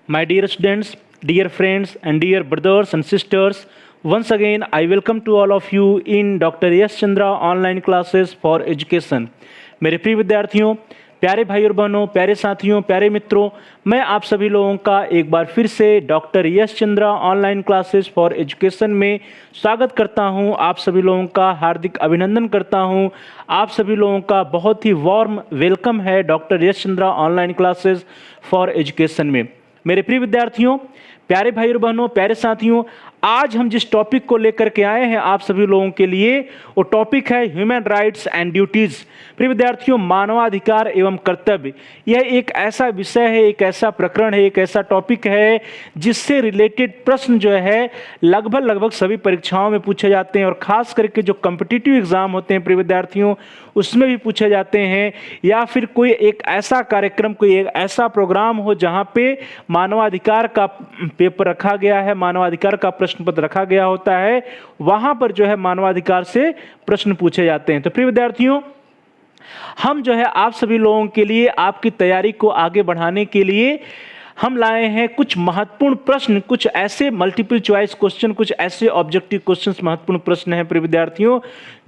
My dear students, dear friends, and dear brothers and sisters, once again I welcome to all of you in Dr. Yash Chandra online classes for education. मेरे प्रिय विद्यार्थियों, प्यारे भाई और बहनों, प्यारे साथियों, प्यारे मित्रों, मैं आप सभी लोगों का एक बार फिर से doctor Yash Chandra online classes for education में स्वागत करता हूं। आप सभी लोगों का हार्दिक अभिनंदन करता हूं। आप सभी लोगों का बहुत ही वार्म वेलकम है doctor Yash Chandra online classes for education में। मेरे प्रिय विद्यार्थियों, प्यारे भाई और बहनों, प्यारे साथियों, आज हम जिस टॉपिक को लेकर के आए हैं आप सभी लोगों के लिए, वो टॉपिक है ह्यूमन राइट्स एंड ड्यूटीज। प्रिय विद्यार्थियों, मानवाधिकार एवं कर्तव्य, यह एक ऐसा विषय है, एक ऐसा प्रकरण है, एक ऐसा टॉपिक है जिससे रिलेटेड प्रश्न जो है लगभग सभी परीक्षाओं में पूछे जाते हैं और खास करके जो कॉम्पिटिटिव एग्जाम होते हैं प्रिय विद्यार्थियों, उसमें भी पूछे जाते हैं। या फिर कोई एक ऐसा कार्यक्रम, कोई एक ऐसा प्रोग्राम हो जहां पे मानवाधिकार का पेपर रखा गया है, मानवाधिकार का प्रश्न पत्र रखा गया होता है, वहां पर जो है मानवाधिकार से प्रश्न पूछे जाते हैं। तो प्रिय विद्यार्थियों, हम जो है आप सभी लोगों के लिए, आपकी तैयारी को आगे बढ़ाने के लिए हम लाए हैं कुछ महत्वपूर्ण प्रश्न, कुछ ऐसे मल्टीपल चॉइस क्वेश्चन, कुछ ऐसे ऑब्जेक्टिव क्वेश्चंस, महत्वपूर्ण प्रश्न हैं प्रिय विद्यार्थियों,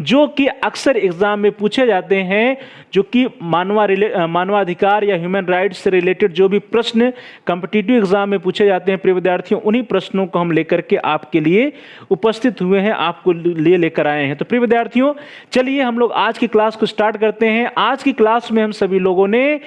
जो कि अक्सर एग्जाम में पूछे जाते हैं, जो कि मानवाधिकार या ह्यूमन राइट्स से रिलेटेड जो भी प्रश्न कॉम्पिटिटिव एग्जाम में पूछे जाते हैं प्रिय विद्यार्थियों, उन्हीं प्रश्नों को हम लेकर के आपके लिए उपस्थित हुए हैं, आपको लिए लेकर आए हैं। तो प्रिय विद्यार्थियों, चलिए हम लोग आज की क्लास को स्टार्ट करते हैं। आज की क्लास में हम सभी लोगों ने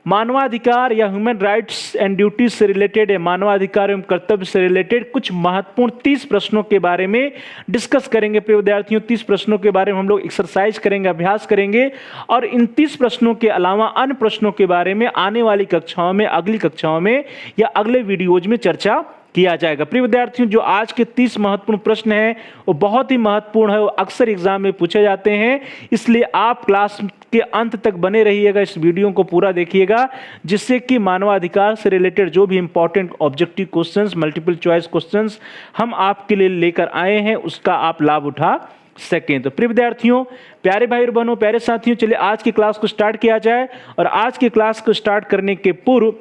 मानवाधिकार या ह्यूमन राइट्स एंड ड्यूटीज से रिलेटेड या मानवाधिकार एवं कर्तव्य से रिलेटेड कुछ महत्वपूर्ण 30 प्रश्नों के बारे में डिस्कस करेंगे प्रिय विद्यार्थियों। 30 प्रश्नों के बारे में हम लोग एक्सरसाइज करेंगे, अभ्यास करेंगे, और इन 30 प्रश्नों के अलावा अन्य प्रश्नों के बारे में आने वाली कक्षाओं में, अगली कक्षाओं में या अगले वीडियोज में चर्चा किया जाएगा। प्रिय विद्यार्थियों, जो आज के 30 महत्वपूर्ण प्रश्न हैं वो बहुत ही महत्वपूर्ण है, वो अक्सर एग्जाम में पूछे जाते हैं, इसलिए आप क्लास के अंत तक बने रहिएगा, इस वीडियो को पूरा देखिएगा, जिससे कि मानवाधिकार से रिलेटेड जो भी important objective questions, multiple choice questions हम आपके लिए लेकर आए हैं, उसका आप लाभ उठा सकें। तो प्रिय विद्यार्थियों, प्यारे भाई और बहनों, प्यारे साथियों, चलिए आज की क्लास को स्टार्ट किया जाए। और आज की क्लास को स्टार्ट करने के पूर्व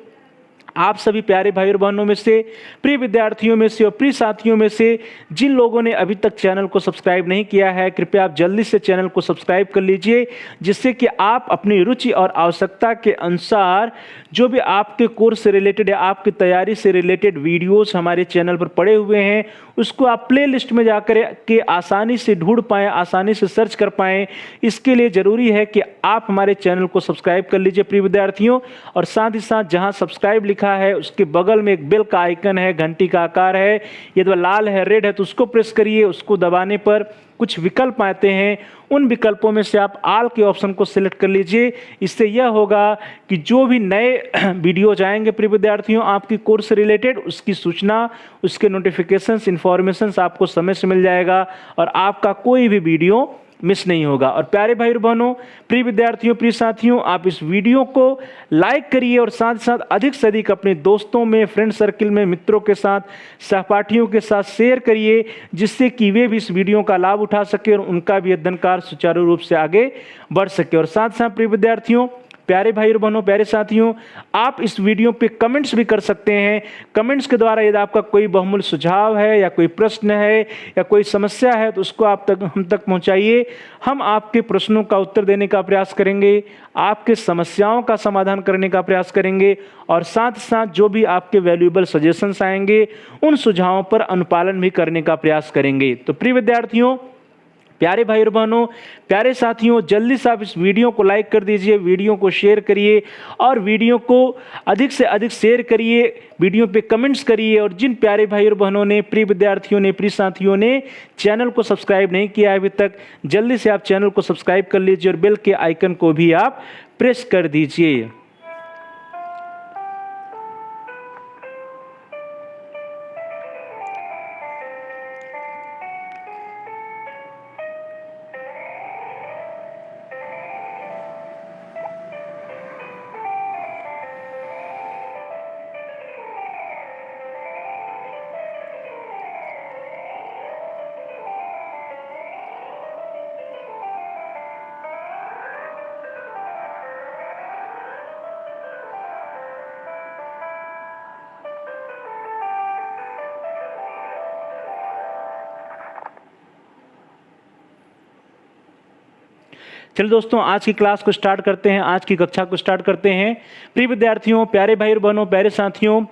आप सभी प्यारे भाई और बहनों में से, प्रिय विद्यार्थियों में से और प्रिय साथियों में से जिन लोगों ने अभी तक चैनल को सब्सक्राइब नहीं किया है, कृपया आप जल्दी से चैनल को सब्सक्राइब कर लीजिए, जिससे कि आप अपनी रुचि और आवश्यकता के अनुसार जो भी आपके कोर्स से रिलेटेड या आपकी तैयारी से रिलेटेड वीडियोस हमारे चैनल पर पड़े हुए हैं, उसको आप प्ले लिस्ट में जाकर के आसानी से ढूंढ पाएँ, आसानी से सर्च कर पाएँ। इसके लिए ज़रूरी है कि आप हमारे चैनल को सब्सक्राइब कर लीजिए प्रिय विद्यार्थियों। और साथ ही साथ जहाँ सब्सक्राइब लिखा है उसके बगल में एक बेल का आइकन है, घंटी का आकार है, यदि लाल है, रेड है, तो उसको प्रेस करिए। उसको दबाने पर कुछ विकल्प आते हैं, उन विकल्पों में से आप ऑल के ऑप्शन को सिलेक्ट कर लीजिए। इससे यह होगा कि जो भी नए वीडियो जाएंगे प्रिय विद्यार्थियों आपकी कोर्स से रिलेटेड, उसकी सूचना, उसके नोटिफिकेशंस, इंफॉर्मेशंस आपको समय से मिल जाएगा और आपका कोई भी वीडियो मिस नहीं होगा। और प्यारे भाई और बहनों, प्रिय विद्यार्थियों, प्रिय साथियों, आप इस वीडियो को लाइक करिए और साथ ही साथ अधिक से अधिक अपने दोस्तों में, फ्रेंड सर्किल में, मित्रों के साथ, सहपाठियों के साथ शेयर करिए, जिससे कि वे भी इस वीडियो का लाभ उठा सके और उनका भी अध्ययन कार्य सुचारू रूप से आगे बढ़ सके। और साथ साथ प्रिय विद्यार्थियों, प्यारे भाई और बहनों, प्यारे साथियों, आप इस वीडियो पे कमेंट्स भी कर सकते हैं। कमेंट्स के द्वारा यदि आपका कोई बहुमूल्य सुझाव है या कोई प्रश्न है या कोई समस्या है तो उसको हम तक पहुंचाइए। हम आपके प्रश्नों का उत्तर देने का प्रयास करेंगे, आपके समस्याओं का समाधान करने का प्रयास करेंगे और साथ साथ जो भी आपके वैल्यूएबल सजेशंस आएंगे उन सुझावों पर अनुपालन भी करने का प्रयास करेंगे। तो प्रिय विद्यार्थियों, प्यारे भाई और बहनों, प्यारे साथियों, जल्दी से आप इस वीडियो को लाइक कर दीजिए, वीडियो को शेयर करिए और वीडियो को अधिक से अधिक शेयर करिए, वीडियो पे कमेंट्स करिए। और जिन प्यारे भाई और बहनों ने, प्रिय विद्यार्थियों ने, प्रिय साथियों ने चैनल को सब्सक्राइब नहीं किया है अभी तक, जल्दी से आप चैनल को सब्सक्राइब कर लीजिए और बेल के आइकन को भी आप प्रेस कर दीजिए। चलिए दोस्तों, आज की क्लास को स्टार्ट करते हैं, आज की कक्षा को स्टार्ट करते हैं। प्रिय विद्यार्थियों, प्यारे भाई और बहनों, प्यारे साथियों,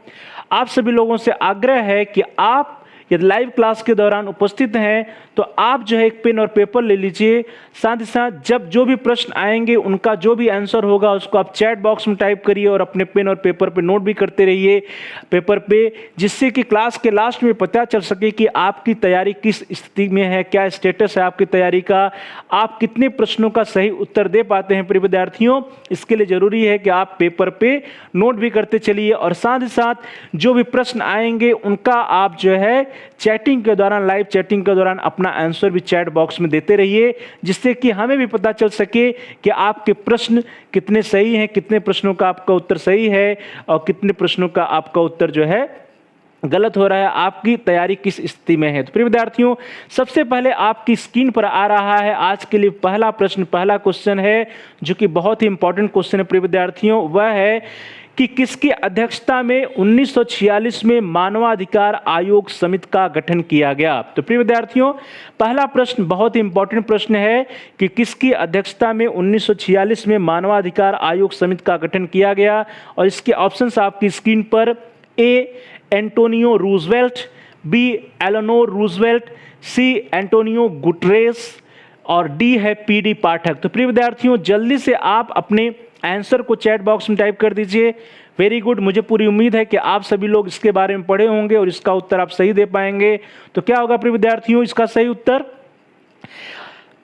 आप सभी लोगों से आग्रह है कि आप यदि लाइव क्लास के दौरान उपस्थित हैं तो आप जो है एक पेन और पेपर ले लीजिए। साथ ही साथ जब जो भी प्रश्न आएंगे उनका जो भी आंसर होगा उसको आप चैट बॉक्स में टाइप करिए और अपने पेन और पेपर पे नोट भी करते रहिए पेपर पे, जिससे कि क्लास के लास्ट में पता चल सके कि आपकी तैयारी किस स्थिति में है, क्या स्टेटस है आपकी तैयारी का, आप कितने प्रश्नों का सही उत्तर दे पाते हैं। प्रिय विद्यार्थियों, इसके लिए जरूरी है कि आप पेपर पे नोट भी करते चलिए और साथ ही साथ जो भी प्रश्न आएंगे उनका आप जो है चैटिंग के दौरान, लाइव चैटिंग के दौरान अपना आंसर भी चैट बॉक्स में देते रहिए, जिससे कि हमें भी पता चल सके कि आपके प्रश्न कितने सही हैं, कितने प्रश्नों का आपका उत्तर सही है और कितने प्रश्नों का आपका उत्तर जो है गलत हो रहा है, आपकी तैयारी किस स्थिति में है। तो प्रिय विद्यार्थियों, सबसे पहले आपकी स्क्रीन पर आ रहा है आज के लिए पहला प्रश्न, पहला क्वेश्चन है जो कि बहुत ही इंपॉर्टेंट क्वेश्चन है प्रिय विद्यार्थियों। वह है कि किसकी अध्यक्षता में 1946 में मानवाधिकार आयोग समिति का गठन किया गया। तो प्रिय विद्यार्थियों, पहला प्रश्न बहुत ही इंपॉर्टेंट प्रश्न है कि किसकी अध्यक्षता में 1946 में मानवाधिकार आयोग समिति का गठन किया गया, और इसके ऑप्शंस आपकी स्क्रीन पर। A Antonio Roosevelt, B Eleanor Roosevelt, C Antonio Guterres और डी है पीडी पाठक। तो प्रिय विद्यार्थियों, जल्दी से आप अपने आंसर को चैट बॉक्स में टाइप कर दीजिए। वेरी गुड, मुझे पूरी उम्मीद है कि आप सभी लोग इसके बारे में पढ़े होंगे और इसका उत्तर आप सही दे पाएंगे। तो क्या होगा प्रिय विद्यार्थियों इसका सही उत्तर?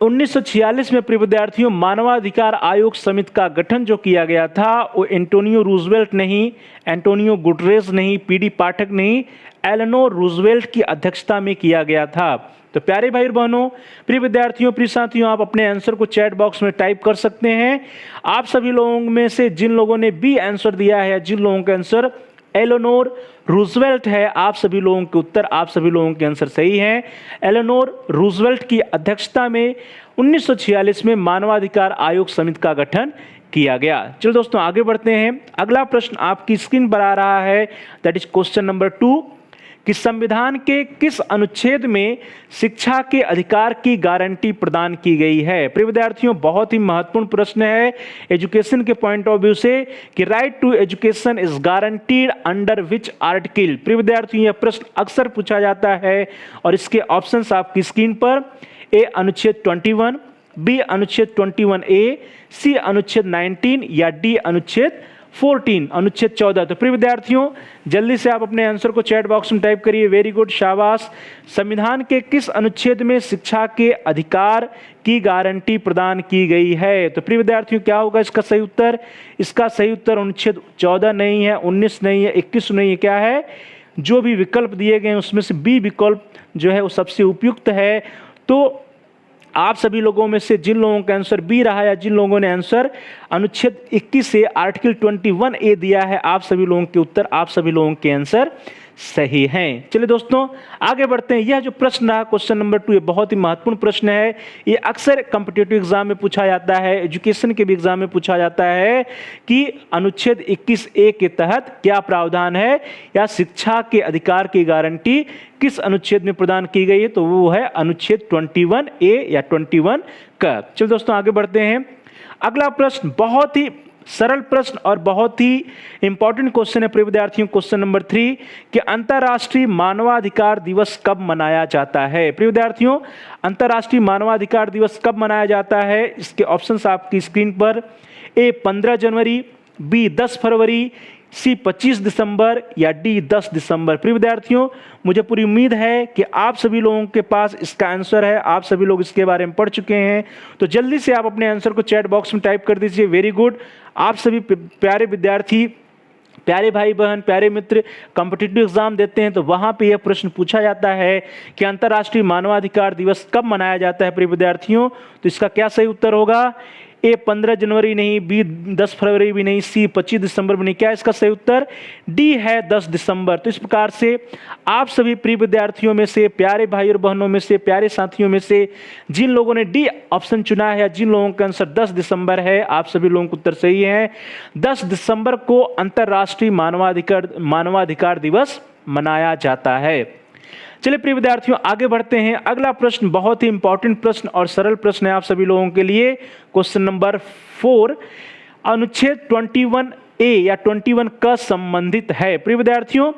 1946 में प्रिय विद्यार्थियों मानवाधिकार आयोग समिति का गठन जो किया गया था वो एंटोनियो रूजवेल्ट नहीं, एंटोनियो गुटरेस नहीं, पीडी पाठक नहीं, एलेनोर रूजवेल्ट की अध्यक्षता में किया गया था। तो प्यारे भाई और बहनों, प्रिय विद्यार्थियों, प्रिय साथियों, आप अपने आंसर को चैट बॉक्स में टाइप कर सकते हैं। आप सभी लोगों में से जिन लोगों ने बी आंसर दिया है, जिन लोगों का आंसर एलेनोर रूजवेल्ट है, आप सभी लोगों के उत्तर, आप सभी लोगों के आंसर सही हैं। एलेनोर रूजवेल्ट की अध्यक्षता में 1946 में मानवाधिकार आयोग समिति का गठन किया गया। चलो दोस्तों आगे बढ़ते हैं। अगला प्रश्न आपकी स्क्रीन पर आ रहा है, दैट इज क्वेश्चन नंबर 2 कि संविधान के किस अनुच्छेद में शिक्षा के अधिकार की गारंटी प्रदान की गई है। प्रिय विद्यार्थियों, बहुत ही महत्वपूर्ण प्रश्न है एजुकेशन के पॉइंट ऑफ व्यू से कि right to education is guaranteed under which article. प्रिय विद्यार्थियों, यह प्रश्न अक्सर पूछा जाता है और इसके ऑप्शंस आपकी स्क्रीन पर। ए अनुच्छेद 21, बी अनुच्छेद 21A, सी अनुच्छेद 19 या डी अनुच्छेद 14, अनुच्छेद 14। तो प्रिय विद्यार्थियों, जल्दी से आप अपने आंसर को चैट बॉक्स में टाइप करिए। वेरी गुड, शाबाश। संविधान के किस अनुच्छेद में शिक्षा के अधिकार की गारंटी प्रदान की गई है? तो प्रिय विद्यार्थियों, क्या होगा इसका सही उत्तर? इसका सही उत्तर अनुच्छेद 14 नहीं है, 19 नहीं है, 21 नहीं है, क्या है? जो भी विकल्प दिए गए उसमें से बी विकल्प जो है वो सबसे उपयुक्त है। तो आप सभी लोगों में से जिन लोगों का आंसर बी रहा है या जिन लोगों ने आंसर अनुच्छेद 21 से आर्टिकल 21A दिया है, आप सभी लोगों के उत्तर, आप सभी लोगों के आंसर सही हैं। चलिए दोस्तों आगे बढ़ते हैं। यह जो प्रश्न रहा क्वेश्चन नंबर 2, ये बहुत ही महत्वपूर्ण प्रश्न है। ये अक्सर कॉम्पिटिटिव एग्जाम में पूछा जाता है, एजुकेशन के भी एग्जाम में पूछा जाता है कि अनुच्छेद 21A के तहत क्या प्रावधान है या शिक्षा के अधिकार की गारंटी किस अनुच्छेद में प्रदान की गई है? तो वो है अनुच्छेद 21A या 21 का। चलिए दोस्तों आगे बढ़ते हैं। अगला प्रश्न बहुत ही सरल प्रश्न और बहुत ही इंपॉर्टेंट क्वेश्चन है प्रिय विद्यार्थियों, क्वेश्चन नंबर 3 कि अंतर्राष्ट्रीय मानवाधिकार दिवस कब मनाया जाता है? प्रिय विद्यार्थियों, अंतर्राष्ट्रीय मानवाधिकार दिवस कब मनाया जाता है? इसके ऑप्शंस आपकी स्क्रीन पर। ए 15 जनवरी, बी 10 फरवरी, सी 25 दिसंबर या डी 10 दिसंबर। प्रिय विद्यार्थियों, मुझे पूरी उम्मीद है कि आप सभी लोगों के पास इसका आंसर है, आप सभी लोग इसके बारे में पढ़ चुके हैं। तो जल्दी से आप अपने आंसर को चैट बॉक्स में टाइप कर दीजिए। वेरी गुड, आप सभी प्यारे विद्यार्थी, प्यारे भाई बहन, प्यारे मित्र कॉम्पिटिटिव एग्जाम देते हैं तो वहां पे यह प्रश्न पूछा जाता है कि अंतर्राष्ट्रीय मानवाधिकार दिवस कब मनाया जाता है प्रिय विद्यार्थियों। तो इसका क्या सही उत्तर होगा? ए 15 जनवरी नहीं, बी 10 फरवरी भी नहीं, सी 25 दिसंबर भी नहीं, क्या इसका सही उत्तर? डी है 10 दिसंबर। तो इस प्रकार से आप सभी प्रिय विद्यार्थियों में से, प्यारे भाई और बहनों में से, प्यारे साथियों में से जिन लोगों ने डी ऑप्शन चुना है, जिन लोगों का आंसर 10 दिसंबर है, आप सभी लोगों का उत्तर सही है। 10 दिसंबर को अंतर्राष्ट्रीय मानवाधिकार दिवस मनाया जाता है। चलिए प्रिय विद्यार्थियों आगे बढ़ते हैं। अगला प्रश्न बहुत ही इंपॉर्टेंट प्रश्न और सरल प्रश्न है आप सभी लोगों के लिए। क्वेश्चन नंबर 4, अनुच्छेद 21A या 21 का संबंधित है। प्रिय विद्यार्थियों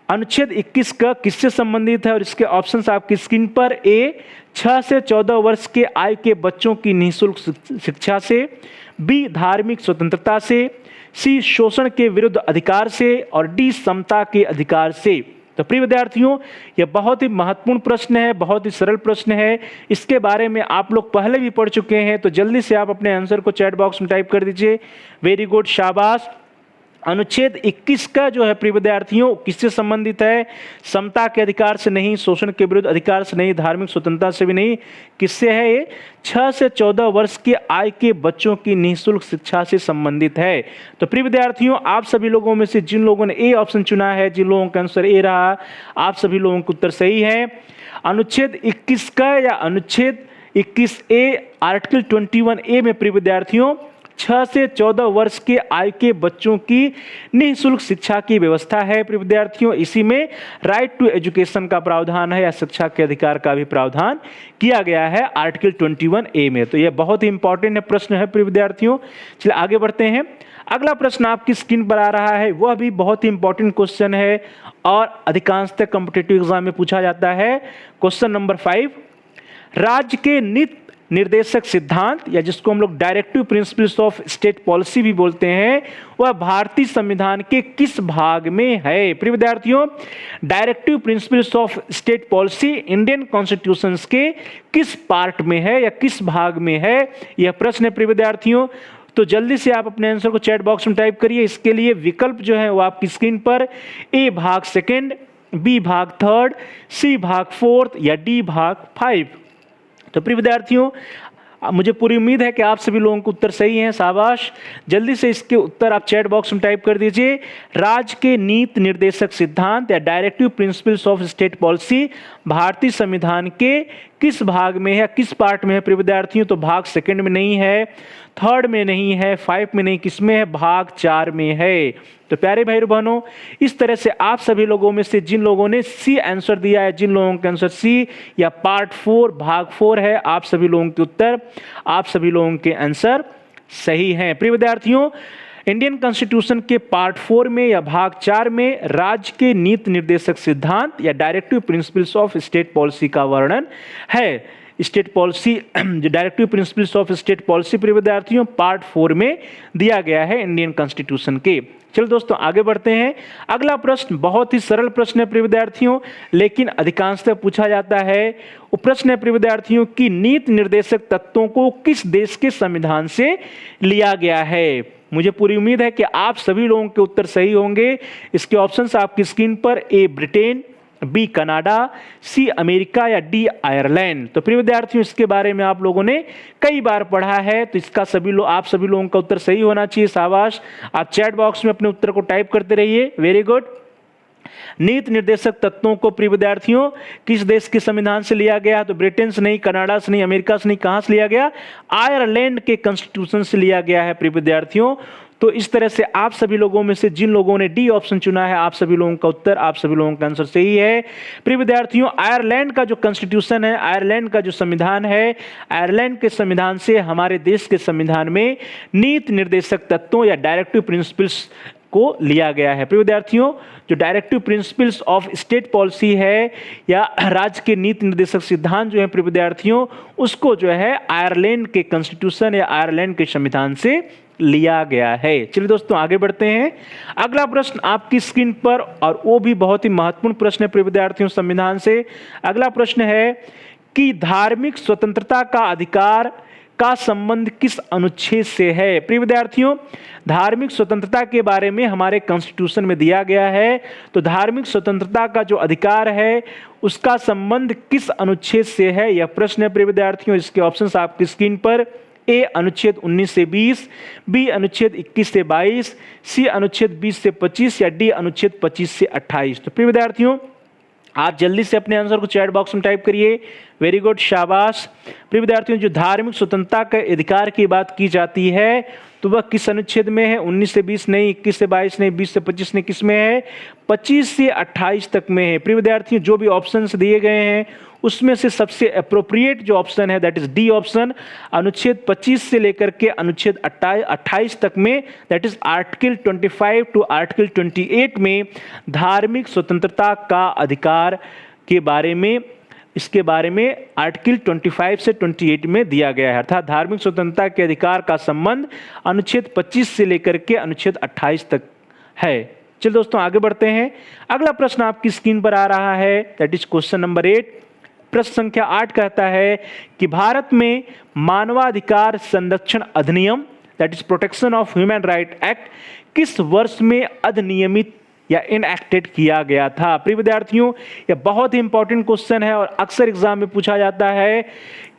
अनुच्छेद 21 का किससे संबंधित है और इसके ऑप्शंस आपकी स्क्रीन पर। ए 6 से 14 वर्ष के आयु के बच्चों की निःशुल्क शिक्षा से, बी धार्मिक स्वतंत्रता से, सी शोषण के विरुद्ध अधिकार से और डी समता के अधिकार से। तो प्रिय विद्यार्थियों यह बहुत ही महत्वपूर्ण प्रश्न है, बहुत ही सरल प्रश्न है। इसके बारे में आप लोग पहले भी पढ़ चुके हैं, तो जल्दी से आप अपने आंसर को चैट बॉक्स में टाइप कर दीजिए। वेरी गुड, शाबाश। अनुच्छेद 21 का जो है प्रिय विद्यार्थियों किससे संबंधित है? समता के अधिकार से नहीं, शोषण के विरुद्ध अधिकार से नहीं, धार्मिक स्वतंत्रता से भी नहीं। किससे है ये? 6 से 14 वर्ष के आयु के बच्चों की निःशुल्क शिक्षा से संबंधित है। तो प्रिय विद्यार्थियों आप सभी लोगों में से जिन लोगों ने ए ऑप्शन चुना है, जिन लोगों का आंसर ए रहा, आप सभी लोगों का उत्तर सही है। अनुच्छेद 21 का या अनुच्छेद 21A आर्टिकल 21A में प्रिय विद्यार्थियों 6 से 14 वर्ष के आयु के बच्चों की निःशुल्क शिक्षा की व्यवस्था है। प्रिय विद्यार्थियों इसी में राइट टू एजुकेशन का प्रावधान है या शिक्षा के अधिकार का भी प्रावधान किया गया है आर्टिकल 21A में। तो यह बहुत ही इंपॉर्टेंट प्रश्न है प्रिय विद्यार्थियों। चलिए आगे बढ़ते हैं। अगला प्रश्न आपकी स्क्रीन पर आ रहा है, वह भी बहुत ही इंपॉर्टेंट क्वेश्चन है और अधिकांशतः कॉम्पिटिटिव एग्जाम में पूछा जाता है। क्वेश्चन नंबर 5, राज्य के नीति निर्देशक सिद्धांत या जिसको हम लोग directive principles of state policy भी बोलते हैं, वह भारतीय संविधान के किस भाग में है? प्रिय विद्यार्थियों directive principles of state policy Indian constitution के किस पार्ट में है या किस भाग में है, यह प्रश्न है प्रिय विद्यार्थियों। तो जल्दी से आप अपने आंसर को चैट बॉक्स में टाइप करिए। इसके लिए विकल्प जो है वो आपकी स्क्रीन पर, ए भाग 2, बी भाग 3, सी भाग 4 या डी भाग 5। तो प्रिय विद्यार्थियों मुझे पूरी उम्मीद है कि आप सभी लोगों को उत्तर सही हैं, शाबाश। जल्दी से इसके उत्तर आप चैट बॉक्स में टाइप कर दीजिए। राज्य के नीति निर्देशक सिद्धांत या directive principles of state policy भारतीय संविधान के किस भाग में है, किस पार्ट में है प्रिय विद्यार्थियों? तो भाग 2 में नहीं है, 3 में नहीं है, 5 में नहीं, किस में है? भाग 4 में है। तो प्यारे भाई बहनों इस तरह से आप सभी लोगों में से जिन लोगों ने सी आंसर दिया है, जिन लोगों का आंसर सी या पार्ट 4 भाग 4 है, आप सभी लोगों के उत्तर, आप सभी लोगों के आंसर सही हैं। प्रिय विद्यार्थियों इंडियन कॉन्स्टिट्यूशन के पार्ट 4 में या भाग 4 में राज्य के नीति निर्देशक सिद्धांत या directive principles of state policy का वर्णन है। State policy directive principles of state policy प्रिय विद्यार्थियों पार्ट 4 में दिया गया है इंडियन कॉन्स्टिट्यूशन के। चलो दोस्तों आगे बढ़ते हैं। अगला प्रश्न बहुत ही सरल प्रश्न है प्रिय विद्यार्थियों, लेकिन अधिकांशतः पूछा जाता है। वो प्रश्न है प्रिय विद्यार्थियों की नीति निर्देशक तत्वों को किस देश के संविधान से लिया गया है? मुझे पूरी उम्मीद है कि आप सभी लोगों के उत्तर सही होंगे। इसके ऑप्शंस आपकी स्क्रीन पर, A Britain, B Canada, C America या डी आयरलैंड। तो प्रिय विद्यार्थियों इसके बारे में आप लोगों ने कई बार पढ़ा है, तो इसका आप सभी लोगों का उत्तर सही होना चाहिए, शाबाश। आप चैट बॉक्स में अपने उत्तर को टाइप करते रहिए। Very good. नीति निर्देशक तत्वों को प्रिय विद्यार्थियों किस देश के संविधान से लिया गया? तो ब्रिटेन से नहीं, कनाडा से नहीं, अमेरिका से नहीं, कहां से लिया गया? आयरलैंड के कॉन्स्टिट्यूशन से लिया गया है प्रिय विद्यार्थियों। तो इस तरह से आप सभी लोगों में से जिन लोगों ने डी ऑप्शन चुना है, आप सभी लोगों का उत्तर, आप सभी लोगों का आंसर सही है। प्रिय विद्यार्थियों आयरलैंड का जो कॉन्स्टिट्यूशन है, आयरलैंड का जो संविधान है, आयरलैंड के संविधान से हमारे देश के संविधान में नीति निर्देशक तत्वों या डायरेक्टिव प्रिंसिपल्स को लिया गया है। प्रिय विद्यार्थियों जो directive principles of state policy है या राज्य के नीति निर्देशक सिद्धांत जो है प्रिय विद्यार्थियों, उसको जो है आयरलैंड के कॉन्स्टिट्यूशन या आयरलैंड के संविधान से लिया गया है। चलिए दोस्तों आगे बढ़ते हैं। अगला प्रश्न आपकी स्क्रीन पर, और वो भी बहुत ही महत्वपूर्ण प्रश्न है प्रिय विद्यार्थियों संविधान से। अगला प्रश्न है कि धार्मिक स्वतंत्रता का अधिकार का संबंध किस अनुच्छेद से है? प्रिय विद्यार्थियों धार्मिक स्वतंत्रता के बारे में हमारे कॉन्स्टिट्यूशन में दिया गया है। तो धार्मिक स्वतंत्रता का जो अधिकार है उसका संबंध किस अनुच्छेद से है, यह प्रश्न है प्रिय विद्यार्थियों। इसके ऑप्शंस आपकी स्क्रीन पर, ए अनुच्छेद 19 से 20, बी अनुच्छेद 21 से 22, सी अनुच्छेद 20 से 25 या डी अनुच्छेद 25 से 28। तो प्रिय विद्यार्थियों आप जल्दी से अपने आंसर को चैट बॉक्स में टाइप करिए। वेरी गुड, शाबाश। प्रिय विद्यार्थियों जो धार्मिक स्वतंत्रता के अधिकार की बात की जाती है तो वह किस अनुच्छेद में है? 19 से 20 नहीं, 21 से 22 नहीं, 20 से 25 नहीं, किस में है? 25 से 28 तक में है। प्रिय विद्यार्थियों, जो भी ऑप्शंस दिए गए हैं उसमें से सबसे अप्रोप्रिएट जो ऑप्शन है दैट इज डी ऑप्शन, अनुच्छेद 25 से लेकर के अनुच्छेद 28 तक में, that is article 25 to article 28 में धार्मिक स्वतंत्रता का अधिकार के बारे में, इसके बारे में आर्टिकल 25 से 28 में दिया गया है। अर्थात धार्मिक स्वतंत्रता के अधिकार का संबंध अनुच्छेद 25 से लेकर के अनुच्छेद 28 तक है। चलिए दोस्तों आगे बढ़ते हैं। अगला प्रश्न आपकी स्क्रीन पर आ रहा है, दैट इज क्वेश्चन नंबर 8। प्रश्न संख्या 8 कहता है कि भारत में मानवाधिकार संरक्षण अधिनियम, that is protection of human right act, किस वर्ष में अधिनियमित या इनएक्टेड किया गया था? प्रिय विद्यार्थियों, यह बहुत ही इंपॉर्टेंट क्वेश्चन है और अक्सर एग्जाम में पूछा जाता है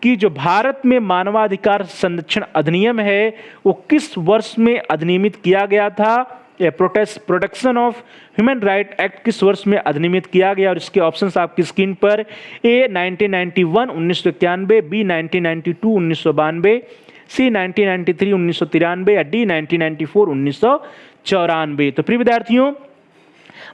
कि जो भारत में मानवाधिकार संरक्षण अधिनियम है वो किस वर्ष में अधिनियमित किया गया था? Protection of human right act किस वर्ष में अधिनियमित किया गया? और इसके ऑप्शंस आपकी स्क्रीन पर, ए 1991 1991, बी 1992 1992, सी 1993 1993 या डी 1994 1994। तो प्रिय विद्यार्थियों,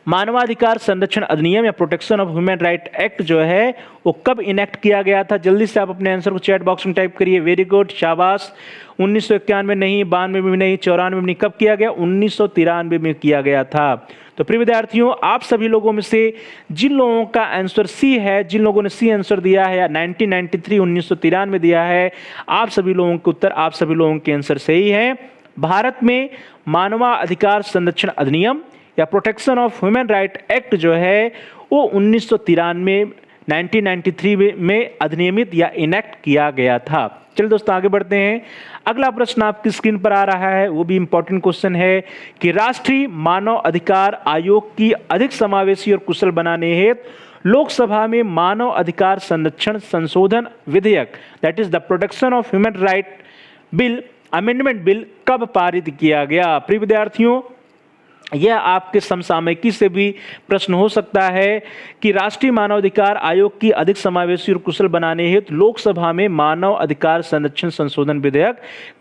मानवाधिकार संरक्षण अधिनियम या protection of human right act जो है वो कब इनेक्ट किया गया था? जल्दी से आप अपने आंसर को चैट बॉक्स में टाइप करिए। वेरी गुड, शाबाश। 1991 नहीं, 92 में नहीं, 94 में नहीं, कब किया गया? 1993 में किया गया था। तो प्रिय विद्यार्थियों, आप सभी लोगों में से जिन लोगों का आंसर सी है, जिन लोगों ने सी आंसर दिया है या 1993 1993 दिया है, आप सभी लोगों के उत्तर, आप सभी लोगों के आंसर सही है। भारत में मानवाधिकार संरक्षण अधिनियम या protection of human right act जो है वो 1993 में अधिनियमित या इनेक्ट किया गया था। चलिए दोस्तों आगे बढ़ते हैं। अगला प्रश्न आपकी स्क्रीन पर आ रहा है, वो भी इंपॉर्टेंट क्वेश्चन है कि राष्ट्रीय मानव अधिकार आयोग की अधिक समावेशी और कुशल बनाने हेतु लोकसभा में मानव अधिकार संरक्षण संशोधन विधेयक, that is the protection of human right bill, amendment bill, कब पारित किया गया? प्रिय विद्यार्थियों, यह आपके समसामयिकी से भी प्रश्न हो सकता है कि राष्ट्रीय मानवाधिकार आयोग की अधिक समावेशी और कुशल बनाने हेतु लोकसभा में मानव अधिकार संरक्षण संशोधन विधेयक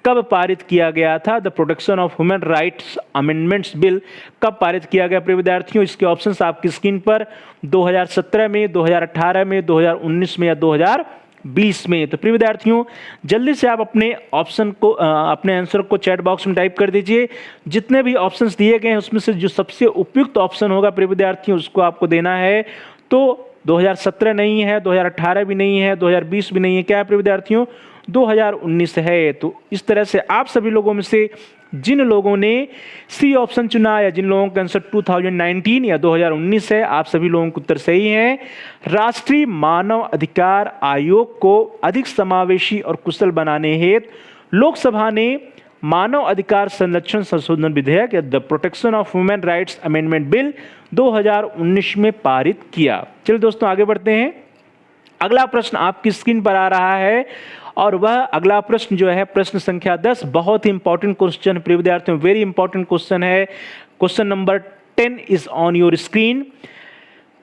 कब पारित किया गया था? The protection of human rights amendments bill कब पारित किया गया? प्रिय विद्यार्थियों, इसके ऑप्शंस आपकी स्क्रीन पर, 2017 में, 2018 में, 2019 में या 2020 में। तो प्रिय विद्यार्थियों, जल्दी से आप अपने ऑप्शन को, अपने आंसर को चैट बॉक्स में टाइप कर दीजिए। जितने भी ऑप्शंस दिए गए हैं उसमें से जो सबसे उपयुक्त ऑप्शन होगा प्रिय विद्यार्थियों उसको आपको देना है। तो 2017 नहीं है, 2018 भी नहीं है, 2020 भी नहीं है, क्या है प्रिय विद्यार्थियों? 2019 है। तो इस तरह से आप सभी लोगों में से जिन लोगों ने सी ऑप्शन चुना या जिन लोगों का आंसर 2019 या 2019 है, आप सभी लोगों का उत्तर सही है। राष्ट्रीय मानव अधिकार आयोग को अधिक समावेशी और कुशल बनाने हेतु लोकसभा ने मानव अधिकार संरक्षण संशोधन विधेयक या the protection of human rights amendment bill 2019 में पारित किया। चलिए दोस्तों आगे बढ़ते हैं। अगला प्रश्न आपकी स्क्रीन पर आ रहा है और वह अगला प्रश्न जो है प्रश्न संख्या 10, बहुत ही इंपॉर्टेंट क्वेश्चन प्रिय विद्यार्थियों, वेरी इंपॉर्टेंट क्वेश्चन है। Question number 10 is on your screen.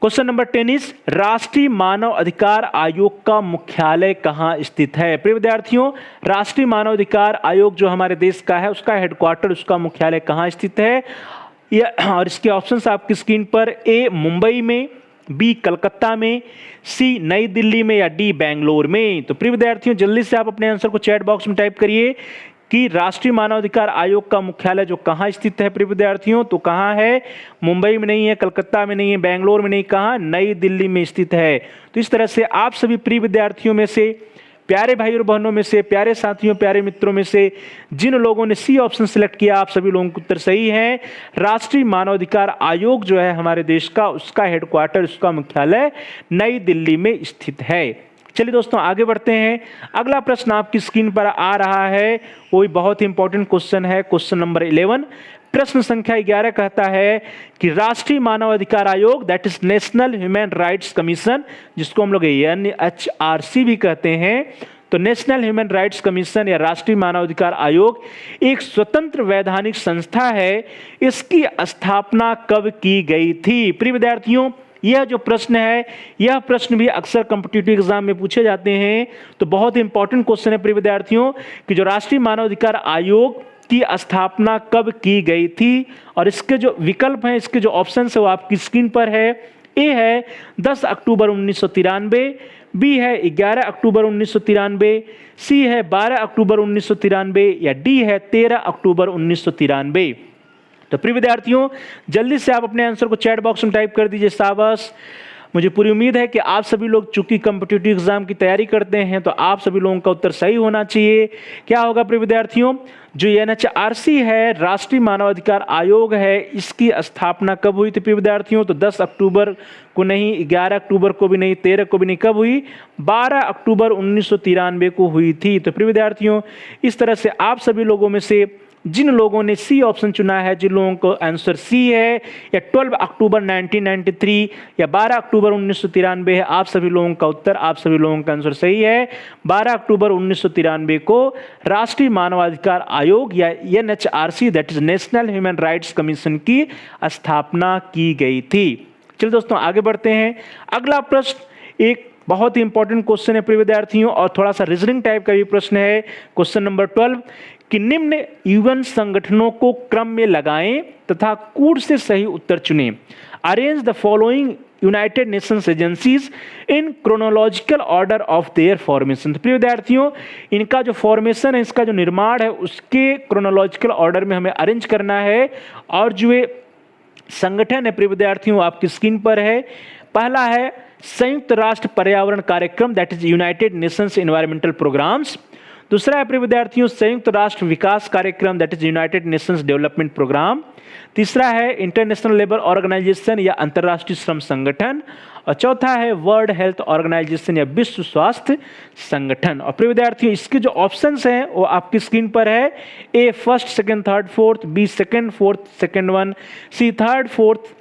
Question number 10 is राष्ट्रीय मानव अधिकार आयोग का मुख्यालय कहाँ स्थित है? प्रिय विद्यार्थियों, राष्ट्रीय मानव अधिकार आयोग जो हमारे देश का है उसका हेडक्वार्टर, उसका मुख्यालय कहाँ स्थित है? और इसके ऑप्शंस आपकी स्क्रीन पर, ए मुंबई में, बी कलकत्ता में, सी नई दिल्ली में या डी बेंगलोर में। तो प्रिय विद्यार्थियों, जल्दी से आप अपने आंसर को चैट बॉक्स में टाइप करिए कि राष्ट्रीय मानवाधिकार आयोग का मुख्यालय जो कहाँ स्थित है प्रिय विद्यार्थियों? तो कहाँ है? मुंबई में नहीं है, कलकत्ता में नहीं है, बेंगलोर में नहीं, कहाँ? नई दिल्ली में स्थित है। तो इस तरह से आप सभी प्रिय विद्यार्थियों में से, प्यारे भाई और बहनों में से, प्यारे साथियों, प्यारे मित्रों में से जिन लोगों ने सी ऑप्शन सिलेक्ट किया, आप सभी लोगों का उत्तर सही है। राष्ट्रीय मानवाधिकार आयोग जो है हमारे देश का, उसका हेडक्वार्टर, उसका मुख्यालय नई दिल्ली में स्थित है। चलिए दोस्तों आगे बढ़ते हैं। अगला प्रश्न आपकी स्क्रीन पर आ रहा है, वो भी बहुत ही इंपॉर्टेंट क्वेश्चन है। क्वेश्चन नंबर 11, प्रश्न संख्या 11 कहता है कि राष्ट्रीय मानव अधिकार आयोग, that is national human rights commission, जिसको हम लोग NHRC भी कहते हैं, तो नेशनल ह्यूमन राइट्स कमीशन या राष्ट्रीय मानवाधिकार आयोग एक स्वतंत्र वैधानिक संस्था है। इसकी स्थापना कब की गई थी? प्रिय विद्यार्थियों, यह जो प्रश्न है, यह प्रश्न भी अक्सर कॉम्पिटिटिव एग्जाम में पूछे जाते हैं। तो बहुत इंपॉर्टेंट क्वेश्चन है प्रिय विद्यार्थियों कि जो राष्ट्रीय मानवाधिकार आयोग की स्थापना कब की गई थी? और इसके जो विकल्प हैं, इसके जो ऑप्शन है वो आपकी स्क्रीन पर है। ए है 10 अक्टूबर 1993, बी है 11 अक्टूबर 1993, सी है 12 अक्टूबर 1993 या डी है 13 अक्टूबर 1993। तो प्रिय विद्यार्थियों, जल्दी से आप अपने आंसर को चैट बॉक्स में टाइप कर दीजिए। शाबाश। मुझे पूरी उम्मीद है कि आप सभी लोग चूंकि कॉम्पिटिटिव एग्जाम की तैयारी करते हैं तो आप सभी लोगों का उत्तर सही होना चाहिए। क्या होगा प्रिय विद्यार्थियों? जो एनएचआरसी है, राष्ट्रीय मानवाधिकार आयोग है, इसकी स्थापना कब हुई थी प्रिय विद्यार्थियों? तो 10 अक्टूबर को नहीं, 11 अक्टूबर को भी नहीं, 13 को भी नहीं, कब हुई? 12 अक्टूबर 1993 को हुई थी। तो प्रिय विद्यार्थियों, इस तरह से आप सभी लोगों में से जिन लोगों ने सी ऑप्शन चुना है, जिन लोगों को आंसर सी है, या 12 अक्टूबर 1993 या 12 अक्टूबर 1993 है, आप सभी लोगों का उत्तर, आप सभी लोगों का आंसर सही है। 12 अक्टूबर 1993 को राष्ट्रीय मानवाधिकार आयोग या NHRC, that is national human rights commission की स्थापना की गई थी। चलिए दोस्तों आगे बढ़ते हैं। अगला प्रश्न एक बहुत ही इंपॉर्टेंट क्वेश्चन है प्रिय विद्यार्थियों, और थोड़ा सा रीजनिंग टाइप का भी प्रश्न है। क्वेश्चन नंबर 12 कि निम्न यूएन संगठनों को क्रम में लगाएं तथा कूट से सही उत्तर चुनें। Arrange the following United Nations agencies in chronological order of their formation. प्रिय विद्यार्थियों, इनका जो फॉर्मेशन है, इसका जो निर्माण है, उसके क्रोनोलॉजिकल ऑर्डर में हमें अरेंज करना है। और जो ये संगठन है प्रिय विद्यार्थियों, आपकी स्क्रीन पर है। पहला है संयुक्त राष्ट्र पर्यावरण कार्यक्रम, that is United Nations environmental programs. दूसरा है प्रिय विद्यार्थियों संयुक्त राष्ट्र विकास कार्यक्रम, that is United Nations development program. तीसरा है इंटरनेशनल लेबर ऑर्गेनाइजेशन या अंतर्राष्ट्रीय श्रम संगठन। और चौथा है वर्ल्ड हेल्थ ऑर्गेनाइजेशन या विश्व स्वास्थ्य संगठन। और प्रिय विद्यार्थियों, इसके जो ऑप्शंस हैं वो आपकी स्क्रीन पर है। A first, second, third, fourth, B second, fourth, second one, C third, fourth,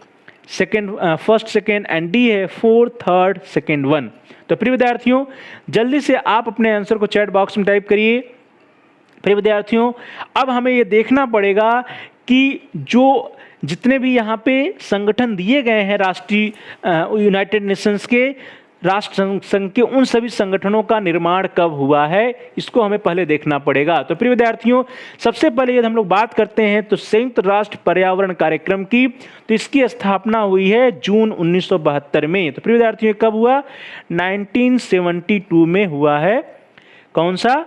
second, first, second and D है फोर्थ, थर्ड, सेकंड वन। तो प्रिय विद्यार्थियों, जल्दी से आप अपने आंसर को चैट बॉक्स में टाइप करिए। प्रिय विद्यार्थियों, अब हमें यह देखना पड़ेगा कि जो जितने भी यहाँ पे संगठन दिए गए हैं राष्ट्रीय यूनाइटेड नेशंस के, राष्ट्र संघ के, उन सभी संगठनों का निर्माण कब हुआ है, इसको हमें पहले देखना पड़ेगा। तो प्रिय विद्यार्थियों, सबसे पहले यदि हम लोग बात करते हैं तो संयुक्त राष्ट्र पर्यावरण कार्यक्रम की, तो इसकी स्थापना हुई है जून 1972 में। तो प्रिय विद्यार्थियों, कब हुआ? 1972 में हुआ है। कौन सा?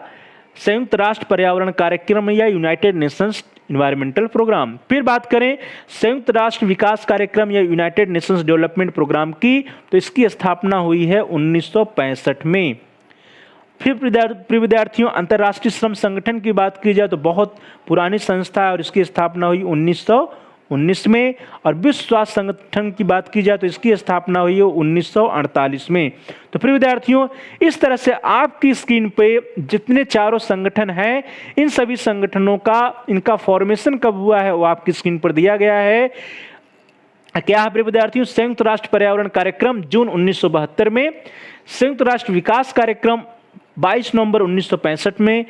संयुक्त राष्ट्र पर्यावरण कार्यक्रम या यूनाइटेड नेशंस इन्वायरमेंटल प्रोग्राम। फिर बात करें संयुक्त राष्ट्र विकास कार्यक्रम या यूनाइटेड नेशंस डेवलपमेंट प्रोग्राम की, तो इसकी स्थापना हुई है 1965 में। फिर प्रिय विद्यार्थियों, अंतर्राष्ट्रीय श्रम संगठन की बात की जाए तो बहुत पुरानी संस्था है और इसकी स्थापना हुई 1919 में। और विश्व स्वास्थ्य संगठन की बात की जाए तो इसकी स्थापना हुई है 1948 में। तो प्रिय विद्यार्थियों, इस तरह से आपकी स्क्रीन पे जितने चारों संगठन हैं, इन सभी संगठनों का इनका फॉर्मेशन कब हुआ है वो आपकी स्क्रीन पर दिया गया है। क्या है प्रिय विद्यार्थियों? संयुक्त राष्ट्र पर्यावरण कार्यक्रम जून 1972 में, संयुक्त राष्ट्र विकास कार्यक्रम 22 नवंबर 1965 में,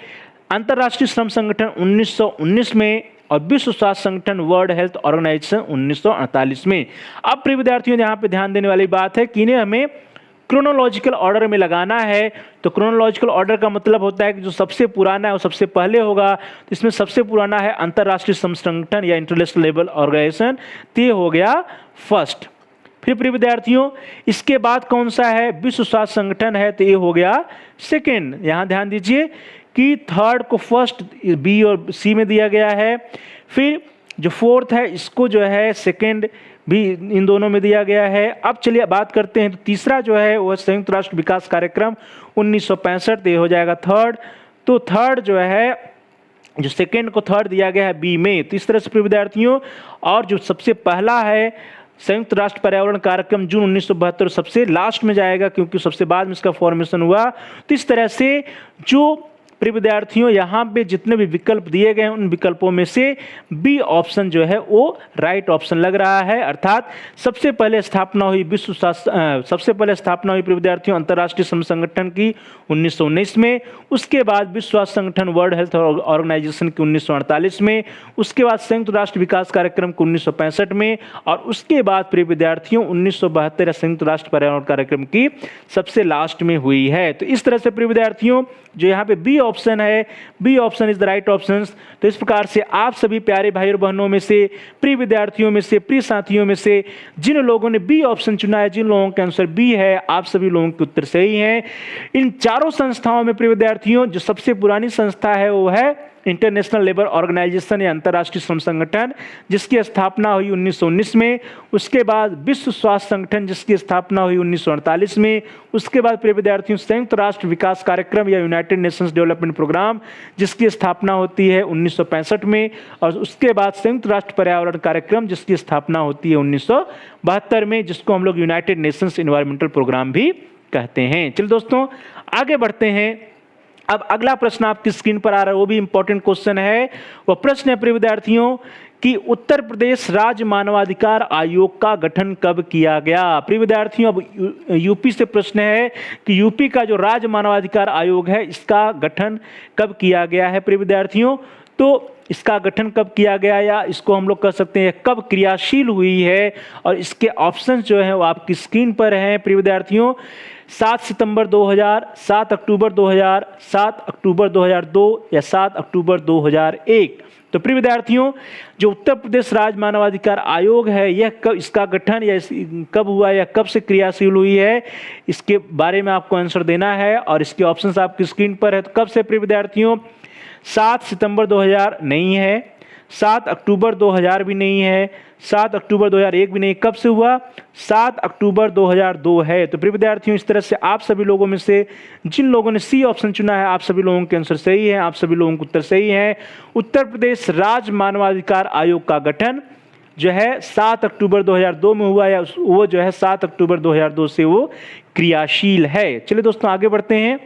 अंतर्राष्ट्रीय श्रम संगठन 1919 में और विश्व स्वास्थ्य संगठन वर्ल्ड हेल्थ ऑर्गेनाइजेशन 1948 में। अब प्रिय विद्यार्थियों, यहाँ पे ध्यान देने वाली बात है कि इन्हें हमें क्रोनोलॉजिकल ऑर्डर में लगाना है। तो क्रोनोलॉजिकल ऑर्डर का मतलब होता है कि जो सबसे पुराना है वो सबसे पहले होगा। तो इसमें सबसे पुराना है अंतर्राष्ट्रीय श्रम संगठन या इंटरनेशनल लेबर ऑर्गेनाइजेशन, तो ये हो गया फर्स्ट। फिर प्रिय विद्यार्थियों, इसके बाद कौन सा है? विश्व स्वास्थ्य संगठन है, तो ये हो गया सेकेंड। यहाँ ध्यान दीजिए कि थर्ड को फर्स्ट बी और सी में दिया गया है। फिर जो फोर्थ है इसको जो है सेकेंड भी इन दोनों में दिया गया है। अब चलिए बात करते हैं, तो तीसरा जो है वह संयुक्त राष्ट्र विकास कार्यक्रम 1965, ये हो जाएगा थर्ड। तो थर्ड जो है, जो सेकेंड को थर्ड दिया गया है बी में। तो इस तरह से प्रिय विद्यार्थियों, और जो सबसे पहला है संयुक्त राष्ट्र पर्यावरण कार्यक्रम जून 1972 सबसे लास्ट में जाएगा क्योंकि सबसे बाद में इसका फॉर्मेशन हुआ। तो इस तरह से जो प्रिय विद्यार्थियों यहाँ पे जितने भी विकल्प दिए गए हैं उन विकल्पों में से बी ऑप्शन जो है वो राइट ऑप्शन लग रहा है। अर्थात सबसे पहले स्थापना हुई सबसे पहले स्थापना हुई प्रिय विद्यार्थियों अंतर्राष्ट्रीय श्रम संगठन की 1919 में, उसके बाद विश्व स्वास्थ्य संगठन वर्ल्ड हेल्थ ऑर्गेनाइजेशन की 1948 में, उसके बाद संयुक्त राष्ट्र विकास कार्यक्रम को 1965 में, और उसके बाद प्रिय विद्यार्थियों 1972 संयुक्त राष्ट्र पर्यावरण कार्यक्रम की सबसे लास्ट में हुई है। तो इस तरह से प्रिय विद्यार्थियों, जो यहाँ पे बी ऑप्शन है, B option is the right option. तो इस प्रकार से आप सभी प्यारे भाई और बहनों में से, प्रिय विद्यार्थियों में से, प्रिय साथियों में से जिन लोगों ने बी ऑप्शन चुना है, जिन लोगों का आंसर बी है, आप सभी लोगों के उत्तर सही हैं। इन चारों संस्थाओं में प्रिय विद्यार्थियों जो सबसे पुरानी संस्था है वो है इंटरनेशनल लेबर ऑर्गेनाइजेशन या अंतर्राष्ट्रीय श्रम संगठन, जिसकी स्थापना हुई 1919 में। उसके बाद विश्व स्वास्थ्य संगठन, जिसकी स्थापना हुई 1948 में। उसके बाद प्रिय विद्यार्थियों संयुक्त राष्ट्र विकास कार्यक्रम या यूनाइटेड नेशंस डेवलपमेंट प्रोग्राम, जिसकी स्थापना होती है 1965 में। और उसके बाद संयुक्त राष्ट्र पर्यावरण कार्यक्रम, जिसकी स्थापना होती है 1972 में, जिसको हम लोग यूनाइटेड नेशंस एनवायरमेंटल प्रोग्राम भी कहते हैं। चलिए दोस्तों आगे बढ़ते हैं। अब अगला प्रश्न आपकी स्क्रीन पर आ रहा है, वो भी इंपॉर्टेंट क्वेश्चन है। वो प्रश्न है प्रिय विद्यार्थियों कि उत्तर प्रदेश राज्य मानवाधिकार आयोग का गठन कब किया गया। प्रिय विद्यार्थियों अब यूपी से प्रश्न है कि यूपी का जो राज्य मानवाधिकार आयोग है, इसका गठन कब किया गया है। प्रिय विद्यार्थियों तो इसका गठन कब किया गया, या इसको हम लोग कह सकते हैं कब क्रियाशील हुई है, और इसके ऑप्शन जो है वो आपकी स्क्रीन पर हैं। प्रिय विद्यार्थियों 7 सितंबर 2000, 7 अक्टूबर 2000, 7 अक्टूबर 2002 या 7 अक्टूबर 2001। तो प्रिय विद्यार्थियों जो उत्तर प्रदेश राज्य मानवाधिकार आयोग है, यह कब, इसका गठन या कब हुआ या कब से क्रियाशील हुई है, इसके बारे में आपको आंसर देना है। और इसके ऑप्शंस आपकी स्क्रीन पर है। तो कब से प्रिय विद्यार्थियों 7 सितंबर 2000 नहीं है, 7 अक्टूबर 2000 भी नहीं है, 7 अक्टूबर 2001 भी नहीं। कब से हुआ, 7 अक्टूबर 2002 है। तो प्रिय विद्यार्थियों इस तरह से आप सभी लोगों में से जिन लोगों ने सी ऑप्शन चुना है, आप सभी लोगों के आंसर सही है, आप सभी लोगों के उत्तर सही है। उत्तर प्रदेश राज्य मानवाधिकार आयोग का गठन जो है 7 अक्टूबर 2002 में हुआ, या वो जो है 7 अक्टूबर 2002 से वो क्रियाशील है। चलिए दोस्तों आगे बढ़ते हैं।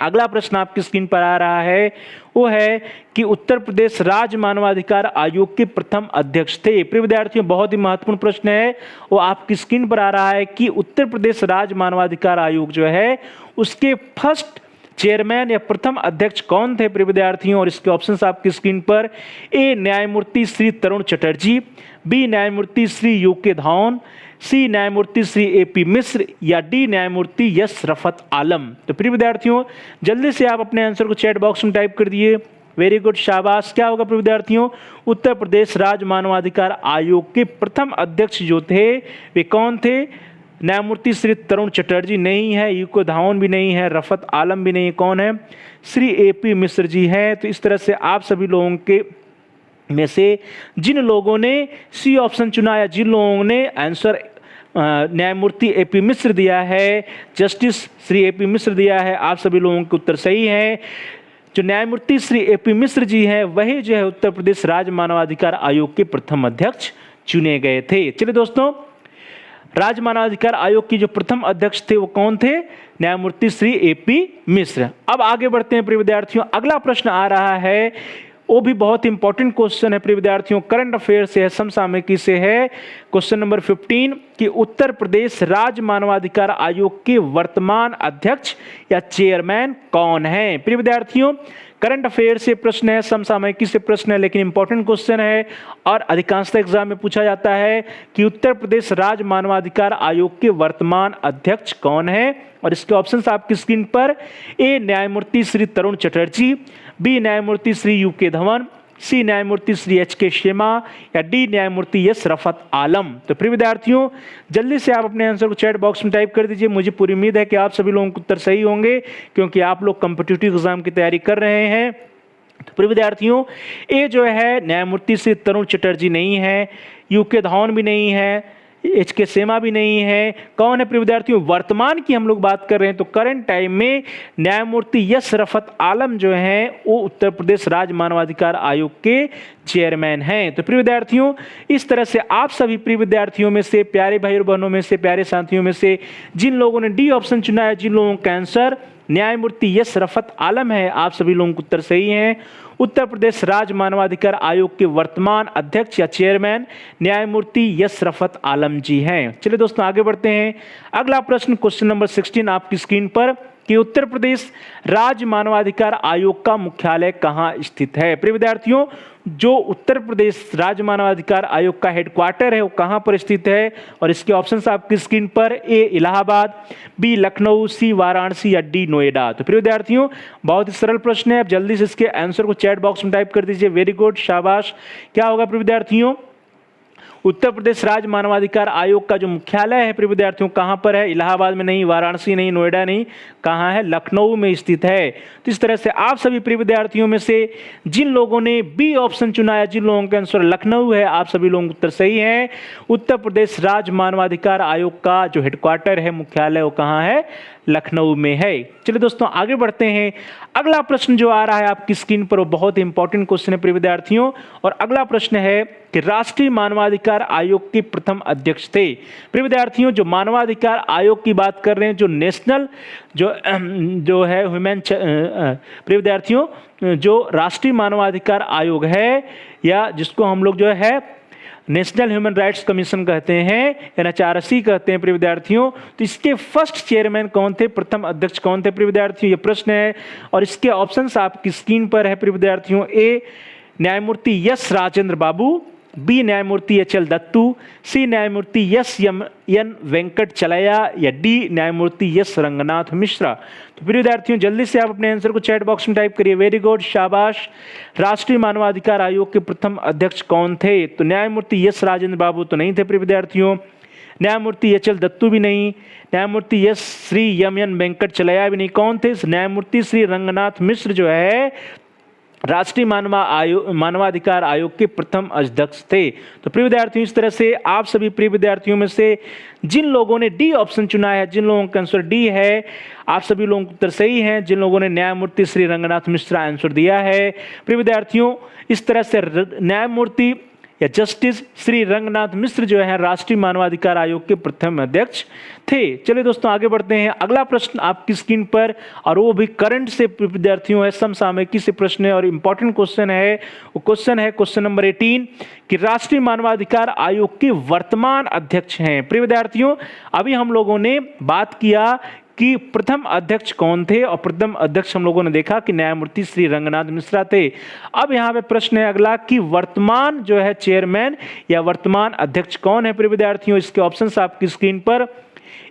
अगला प्रश्न आपकी स्क्रीन पर आ रहा है, वो है कि उत्तर प्रदेश राज्य मानवाधिकार आयोग के प्रथम अध्यक्ष थे। प्रिय विद्यार्थियों बहुत ही महत्वपूर्ण प्रश्न है, वो आपकी स्क्रीन पर आ रहा है कि उत्तर प्रदेश राज्य मानवाधिकार आयोग जो है उसके फर्स्ट चेयरमैन या प्रथम अध्यक्ष कौन थे। प्रिय विद्यार्थियों और इसके ऑप्शंस आपकी स्क्रीन पर, ए न्यायमूर्ति श्री तरुण चटर्जी, बी न्यायमूर्ति श्री यूके धावन, सी न्यायमूर्ति श्री एपी मिश्र, या डी न्यायमूर्ति यस रफत आलम। तो प्रिय विद्यार्थियों जल्दी से आप अपने आंसर को चैट बॉक्स में टाइप कर दिए। वेरी गुड, शाबाश। क्या होगा प्रिय विद्यार्थियों, उत्तर प्रदेश राज्य मानवाधिकार आयोग के प्रथम अध्यक्ष जो थे वे कौन थे। न्यायमूर्ति श्री तरुण चटर्जी नहीं है, यूके धावन भी नहीं है, रफत आलम भी नहीं है। कौन है, श्री एपी मिश्र जी हैं। तो इस तरह से आप सभी लोगों के में से जिन लोगों ने सी ऑप्शन चुना या जिन लोगों ने आंसर न्यायमूर्ति एपी मिश्र दिया है, जस्टिस श्री एपी मिश्र दिया है, आप सभी लोगों के उत्तर सही हैं। जो न्यायमूर्ति श्री एपी मिश्र जी हैं वही जो है उत्तर प्रदेश राज्य मानवाधिकार आयोग के प्रथम अध्यक्ष चुने गए थे। चलिए दोस्तों राज्य मानवाधिकार आयोग की जो प्रथम अध्यक्ष थे वो कौन थे, न्यायमूर्ति श्री एपी मिश्र। अब आगे बढ़ते हैं प्रिय विद्यार्थियों। अगला प्रश्न आ रहा है, वो भी बहुत इंपॉर्टेंट क्वेश्चन है प्रिय विद्यार्थियों, करंट अफेयर से है, समसामयिकी से है। क्वेश्चन नंबर 15 कि उत्तर प्रदेश राज्य मानवाधिकार आयोग के वर्तमान अध्यक्ष या चेयरमैन कौन है। प्रिय विद्यार्थियों करंट अफेयर से प्रश्न है, समसामयिकी से प्रश्न है, लेकिन इंपॉर्टेंट क्वेश्चन है और अधिकांशतः एग्जाम में पूछा जाता है कि उत्तर प्रदेश राज्य मानवाधिकार आयोग के वर्तमान अध्यक्ष कौन है। और इसके ऑप्शंस आपकी स्क्रीन पर, ए न्यायमूर्ति श्री तरुण चटर्जी, बी न्यायमूर्ति श्री यूके धवन, सी न्यायमूर्ति श्री एच.के. शेमा, या डी न्यायमूर्ति एस रफत आलम। तो प्रिय विद्यार्थियों जल्दी से आप अपने आंसर को चैट बॉक्स में टाइप कर दीजिए। मुझे पूरी उम्मीद है कि आप सभी लोगों के उत्तर सही होंगे, क्योंकि आप लोग कॉम्पिटिटिव एग्जाम की तैयारी कर रहे हैं। तो प्रिय विद्यार्थियों ए जो है न्यायमूर्ति श्री तरुण चटर्जी नहीं है, यूके धवन भी नहीं है, एच.के. शेमा भी नहीं है। कौन है प्रिय विद्यार्थियों, वर्तमान की हम लोग बात कर रहे हैं तो करंट टाइम में न्यायमूर्ति यस रफत आलम जो हैं वो उत्तर प्रदेश राज्य मानवाधिकार आयोग के चेयरमैन हैं। तो प्रिय विद्यार्थियों इस तरह से आप सभी प्रिय विद्यार्थियों में से, प्यारे भाई और बहनों में से, प्यारे साथियों में से जिन लोगों ने डी ऑप्शन चुना है, जिन लोगों का आंसर न्यायमूर्ति यस रफत आलम है, आप सभी लोगों के उत्तर सही हैं। उत्तर प्रदेश राज्य मानवाधिकार आयोग के वर्तमान अध्यक्ष या चेयरमैन न्यायमूर्ति यस रफत आलम जी हैं। चलिए दोस्तों आगे बढ़ते हैं। अगला प्रश्न क्वेश्चन नंबर 16 आपकी स्क्रीन पर, कि उत्तर प्रदेश राज्य मानवाधिकार आयोग का मुख्यालय कहाँ स्थित है। प्रिय विद्यार्थियों, जो उत्तर प्रदेश राज्य मानवाधिकार आयोग का हेडक्वार्टर है वो कहाँ पर स्थित है, और इसके ऑप्शंस आपकी स्क्रीन पर, ए इलाहाबाद, बी लखनऊ, सी वाराणसी या डी नोएडा। तो प्रिय विद्यार्थियों, बहुत ही सरल प्रश्न है, आप जल्दी से इसके आंसर को चैट बॉक्स में टाइप कर दीजिए। वेरी गुड, शाबाश। क्या होगा प्रिय विद्यार्थियों, उत्तर प्रदेश राज्य मानवाधिकार आयोग का जो मुख्यालय है प्रिय विद्यार्थियों कहाँ पर है, इलाहाबाद में नहीं, वाराणसी नहीं, नोएडा नहीं, कहाँ है, लखनऊ में स्थित है। तो इस तरह से आप सभी प्रिय विद्यार्थियों में से जिन लोगों ने बी ऑप्शन चुना है, जिन लोगों का आंसर लखनऊ है, आप सभी लोगों का उत्तर सही है। उत्तर प्रदेश राज्य मानवाधिकार आयोग का जो हेडक्वार्टर है, मुख्यालय, वो कहाँ है, लखनऊ में है। चलिए दोस्तों आगे बढ़ते हैं। अगला प्रश्न जो आ रहा है आपकी स्क्रीन पर वो बहुत ही इंपॉर्टेंट क्वेश्चन है प्रिय विद्यार्थियों, और अगला प्रश्न है कि राष्ट्रीय मानवाधिकार आयोग के प्रथम अध्यक्ष थे। प्रिय विद्यार्थियों, जो मानवाधिकार आयोग की बात कर रहे हैं, जो नेशनल जो है ह्यूमन, प्रिय विद्यार्थियों, जो राष्ट्रीय मानवाधिकार आयोग है, या जिसको हम लोग जो है नेशनल ह्यूमन राइट्स कमीशन कहते हैं, NHRC कहते हैं प्रिय विद्यार्थियों, तो इसके फर्स्ट चेयरमैन कौन थे, प्रथम अध्यक्ष कौन थे प्रिय विद्यार्थियों, ये प्रश्न है। और इसके ऑप्शंस आपकी स्क्रीन पर है प्रिय विद्यार्थियों। ए न्यायमूर्ति एस राजेंद्र बाबू, बी न्यायमूर्ति HL दत्तू, सी न्यायमूर्ति SN वेंकट चलैया या डी न्यायमूर्ति S रंगनाथ मिश्रा। तो प्रिय विद्यार्थियों, जल्दी से आप अपने आंसर को चैट बॉक्स में टाइप करिए। वेरी गुड, शाबाश। राष्ट्रीय मानवाधिकार आयोग के प्रथम अध्यक्ष कौन थे, तो न्यायमूर्ति S राजेंद्र बाबू तो नहीं थे प्रिय विद्यार्थियों, न्यायमूर्ति HL दत्तू भी नहीं, न्यायमूर्ति S श्री MN वेंकट चलैया भी नहीं। कौन थे, न्यायमूर्ति श्री रंगनाथ मिश्र जो है राष्ट्रीय मानवाधिकार आयोग के प्रथम अध्यक्ष थे। तो प्रिय विद्यार्थियों, इस तरह से आप सभी प्रिय विद्यार्थियों में से जिन लोगों ने डी ऑप्शन चुना है, जिन लोगों का आंसर डी है, आप सभी लोगों का उत्तर सही है। जिन लोगों ने न्यायमूर्ति श्री रंगनाथ मिश्रा आंसर दिया है, प्रिय विद्यार्थियों, इस तरह से न्यायमूर्ति या जस्टिस श्री रंगनाथ मिश्र जो है राष्ट्रीय मानवाधिकार आयोग के प्रथम अध्यक्ष थे। चलिए दोस्तों आगे बढ़ते हैं। अगला प्रश्न आपकी स्क्रीन पर, और वो भी करंट से विद्यार्थियों है, समसामयिकी से प्रश्न है और इंपॉर्टेंट क्वेश्चन है। वो क्वेश्चन है क्वेश्चन नंबर 18 कि राष्ट्रीय मानवाधिकार आयोग के वर्तमान अध्यक्ष हैं। प्रिय विद्यार्थियों, अभी हम लोगों ने बात किया कि प्रथम अध्यक्ष कौन थे, और प्रथम अध्यक्ष हम लोगों ने देखा कि न्यायमूर्ति श्री रंगनाथ मिश्रा थे। अब यहाँ पे प्रश्न है अगला कि वर्तमान जो है चेयरमैन या वर्तमान अध्यक्ष कौन है। प्रिय विद्यार्थियों, इसके ऑप्शंस आपकी स्क्रीन पर,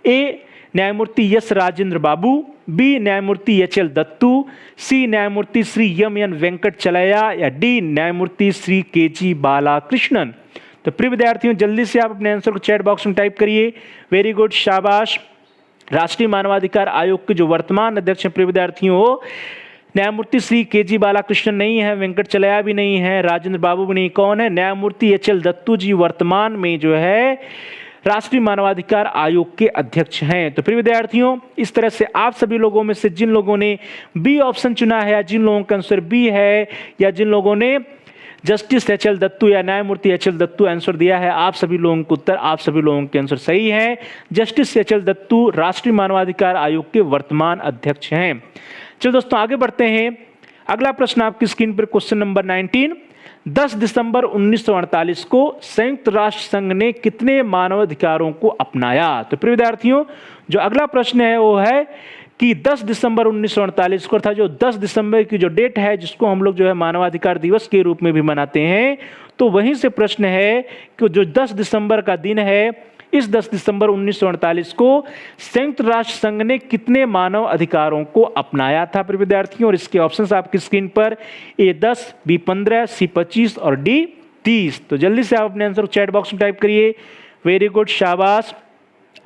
ए न्यायमूर्ति एस राजेंद्र बाबू, बी न्यायमूर्ति HL दत्तू, सी न्यायमूर्ति श्री MN वेंकट चलैया या डी न्यायमूर्ति श्री KG बालाकृष्णन। तो प्रिय विद्यार्थियों, जल्दी से आप अपने आंसर को चैट बॉक्स में टाइप करिए। वेरी गुड, शाबाश। राष्ट्रीय मानवाधिकार आयोग के जो वर्तमान अध्यक्ष हैं प्रिय विद्यार्थियों, न्यायमूर्ति श्री KG बालाकृष्णन नहीं है, वेंकट चलैया भी नहीं है, राजेंद्र बाबू भी नहीं। कौन है, न्यायमूर्ति HL दत्तू जी वर्तमान में जो है राष्ट्रीय मानवाधिकार आयोग के अध्यक्ष हैं। तो प्रिय विद्यार्थियों, इस तरह से आप सभी लोगों में से जिन लोगों ने बी ऑप्शन चुना है, जिन लोगों का आंसर बी है, या जिन लोगों ने जस्टिस HL दत्तू या न्यायमूर्ति HL दत्तू आंसर दिया है, आप सभी लोगों को उत्तर, आप सभी लोगों के आंसर सही है। जस्टिस HL दत्तू राष्ट्रीय मानवाधिकार आयोग के वर्तमान अध्यक्ष हैं। चलो दोस्तों आगे बढ़ते हैं। अगला प्रश्न आपकी स्क्रीन पर क्वेश्चन नंबर 19, 10 दिसंबर 1948 को संयुक्त राष्ट्र संघ ने कितने मानवाधिकारों को अपनाया। तो प्रिय विद्यार्थियों, जो अगला प्रश्न है वो है कि 10 दिसंबर 1948 को, अर्थात जो 10 दिसंबर की जो डेट है, जिसको हम लोग जो है मानवाधिकार दिवस के रूप में भी मनाते हैं, तो वहीं से प्रश्न है कि जो 10 दिसंबर का दिन है, इस 10 दिसंबर 1948 को संयुक्त राष्ट्र संघ ने कितने मानव अधिकारों को अपनाया था प्रिय विद्यार्थियों। और इसके ऑप्शंस आपकी स्क्रीन पर, ए 10, बी 15, सी 25 और डी 30। तो जल्दी से आप अपने आंसर चैट बॉक्स में टाइप करिए। वेरी गुड, शाबाश।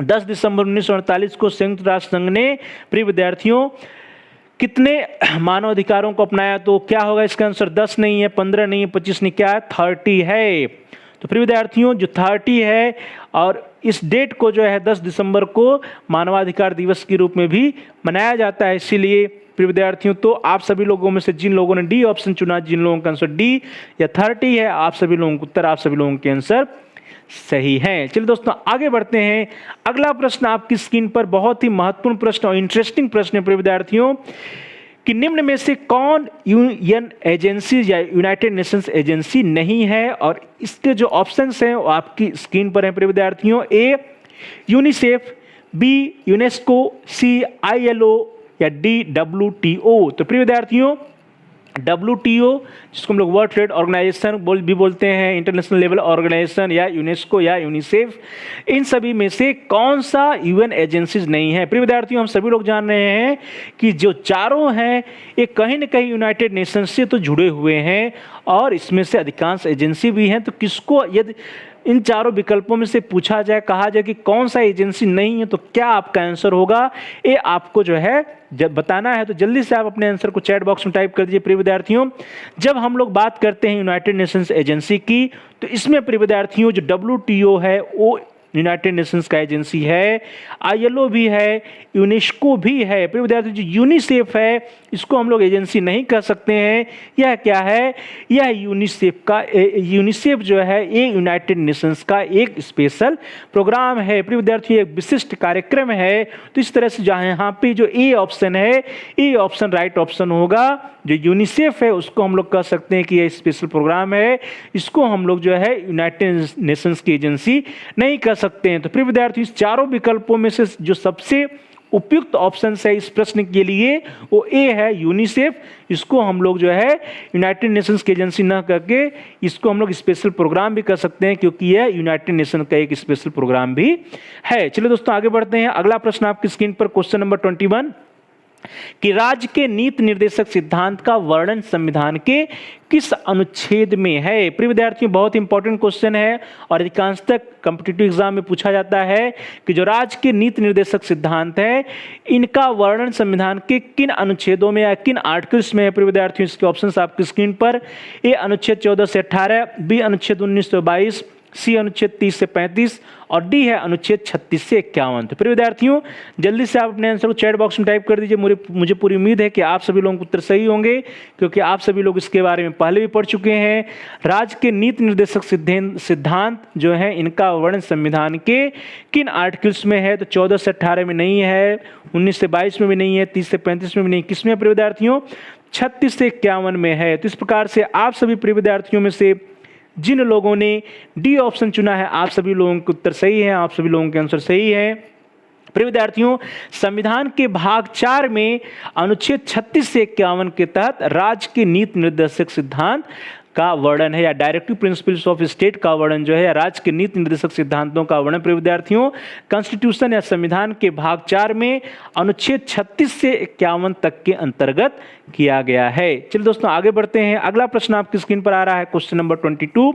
10 दिसंबर 1948 को संयुक्त राष्ट्र संघ ने प्रिय विद्यार्थियों कितने मानव अधिकारों को अपनाया। तो क्या होगा इसका आंसर, 10 नहीं है, 15 नहीं है, 25 नहीं, क्या है, 30 है। तो प्रिय विद्यार्थियों, जो 30 है, और इस डेट को जो है 10 दिसंबर को मानवाधिकार दिवस के रूप में भी मनाया जाता है। इसीलिए प्रिय विद्यार्थियों, तो आप सभी लोगों में से जिन लोगों ने डी ऑप्शन चुना, जिन लोगों का आंसर डी या 30 है, आप सभी लोगों को उत्तर, आप सभी लोगों के आंसर सही है। चलिए दोस्तों आगे बढ़ते हैं। अगला प्रश्न आपकी स्क्रीन पर बहुत ही महत्वपूर्ण प्रश्न और इंटरेस्टिंग प्रश्न है प्रिय विद्यार्थियों कि निम्न में से कौन यूएन एजेंसी या यूनाइटेड नेशंस एजेंसी नहीं है। और इसके जो ऑप्शंस हैं वो आपकी स्क्रीन पर हैं प्रिय विद्यार्थियों। ए यूनिसेफ, बी यूनेस्को, सी ILO, या डी WTO? तो प्रिय विद्यार्थियों, WTO जिसको हम लोग वर्ल्ड ट्रेड ऑर्गेनाइजेशन भी बोलते हैं, इंटरनेशनल लेवल ऑर्गेनाइजेशन, या यूनेस्को या यूनिसेफ, इन सभी में से कौन सा यूएन एजेंसीज नहीं है? प्रिय विद्यार्थियों, हम सभी लोग जान रहे हैं कि जो चारों हैं ये कहीं ना कहीं यूनाइटेड नेशंस से तो जुड़े हुए हैं और इसमें से अधिकांश एजेंसी भी हैं। तो किसको, यदि इन चारों विकल्पों में से पूछा जाए, कहा जाए कि कौन सा एजेंसी नहीं है, तो क्या आपका आंसर होगा? ये आपको जो है जब बताना है तो जल्दी से आप अपने आंसर को चैट बॉक्स में टाइप कर दीजिए। प्रिय विद्यार्थियों, जब हम लोग बात करते हैं यूनाइटेड नेशंस एजेंसी की, तो इसमें प्रिय विद्यार्थियों जो WTO है वो यूनाइटेड नेशंस का एजेंसी है, ILO भी है, यूनेस्को भी है। प्रिय विद्यार्थियों, जो यूनिसेफ है इसको हम लोग एजेंसी नहीं कह सकते हैं। यह क्या है? यह यूनिसेफ जो है ये यूनाइटेड नेशंस का एक स्पेशल प्रोग्राम है। प्रिय विद्यार्थियों, एक विशिष्ट कार्यक्रम है। तो इस तरह से जहाँ यहाँ पे जो ए ऑप्शन है, ए ऑप्शन राइट ऑप्शन होगा। जो यूनिसेफ है उसको हम लोग कह सकते हैं कि यह स्पेशल प्रोग्राम है, इसको हम लोग जो है यूनाइटेड नेशंस की एजेंसी नहीं कह सकते हैं। तो प्रिय विद्यार्थियों, इस चारों विकल्पों में से जो सबसे उपयुक्त ऑप्शन है इस प्रश्न के लिए वो ए है, यूनिसेफ। इसको हम लोग जो है यूनाइटेड नेशंस की एजेंसी ना करके इसको हम लोग स्पेशल प्रोग्राम भी कर सकते हैं, क्योंकि यह यूनाइटेड नेशन का एक स्पेशल प्रोग्राम भी है। चलिए दोस्तों आगे बढ़ते हैं। अगला प्रश्न आपकी स्क्रीन पर क्वेश्चन नंबर 21 कि राज्य के नीति निर्देशक सिद्धांत का वर्णन संविधान के किस अनुच्छेद में है? प्रिय विद्यार्थियों, बहुत इंपॉर्टेंट क्वेश्चन है और अधिकांशतः कॉम्पिटिटिव एग्जाम में पूछा जाता है कि जो राज्य के नीति निर्देशक सिद्धांत है इनका वर्णन संविधान के किन अनुच्छेदों में या किन आर्टिकल्स में है? प्रिय विद्यार्थियों, इसके ऑप्शंस आपकी स्क्रीन पर। ए अनुच्छेद 14 से 18, बी अनुच्छेद 19 से 22, सी अनुच्छेद 30 से 35 और डी है अनुच्छेद 36 से 51। तो प्रिय विद्यार्थियों, जल्दी से आप अपने आंसर को चैट बॉक्स में टाइप कर दीजिए। मुझे पूरी उम्मीद है कि आप सभी लोगों के उत्तर सही होंगे, क्योंकि आप सभी लोग इसके बारे में पहले भी पढ़ चुके हैं। राज्य के नीति निर्देशक सिद्धांत जो है इनका वर्णन संविधान के किन आर्टिकल्स में है? तो 14 से 18 में नहीं है, 19 से 22 में भी नहीं है, 30 से 35 में भी नहीं, किसमें है प्रिय विद्यार्थियों? 36 से 51 में है। तो इस प्रकार से आप सभी प्रिय विद्यार्थियों में से जिन लोगों ने डी ऑप्शन चुना है आप सभी लोगों के उत्तर सही है, आप सभी लोगों के आंसर सही है। प्रिय विद्यार्थियों, संविधान के भाग 4 में अनुच्छेद 36 से 51 के तहत राज्य के नीति निर्देशक सिद्धांत का वर्णन है, या डायरेक्टिव प्रिंसिपल्स ऑफ स्टेट का वर्णन जो है, राज्य के नीति निर्देशक सिद्धांतों का वर्णन प्रिय विद्यार्थियों कॉन्स्टिट्यूशन या संविधान के भाग 4 में अनुच्छेद 36 से 51 तक के अंतर्गत किया गया है। चलिए दोस्तों आगे बढ़ते हैं। अगला प्रश्न आपकी स्क्रीन पर आ रहा है क्वेश्चन नंबर 22।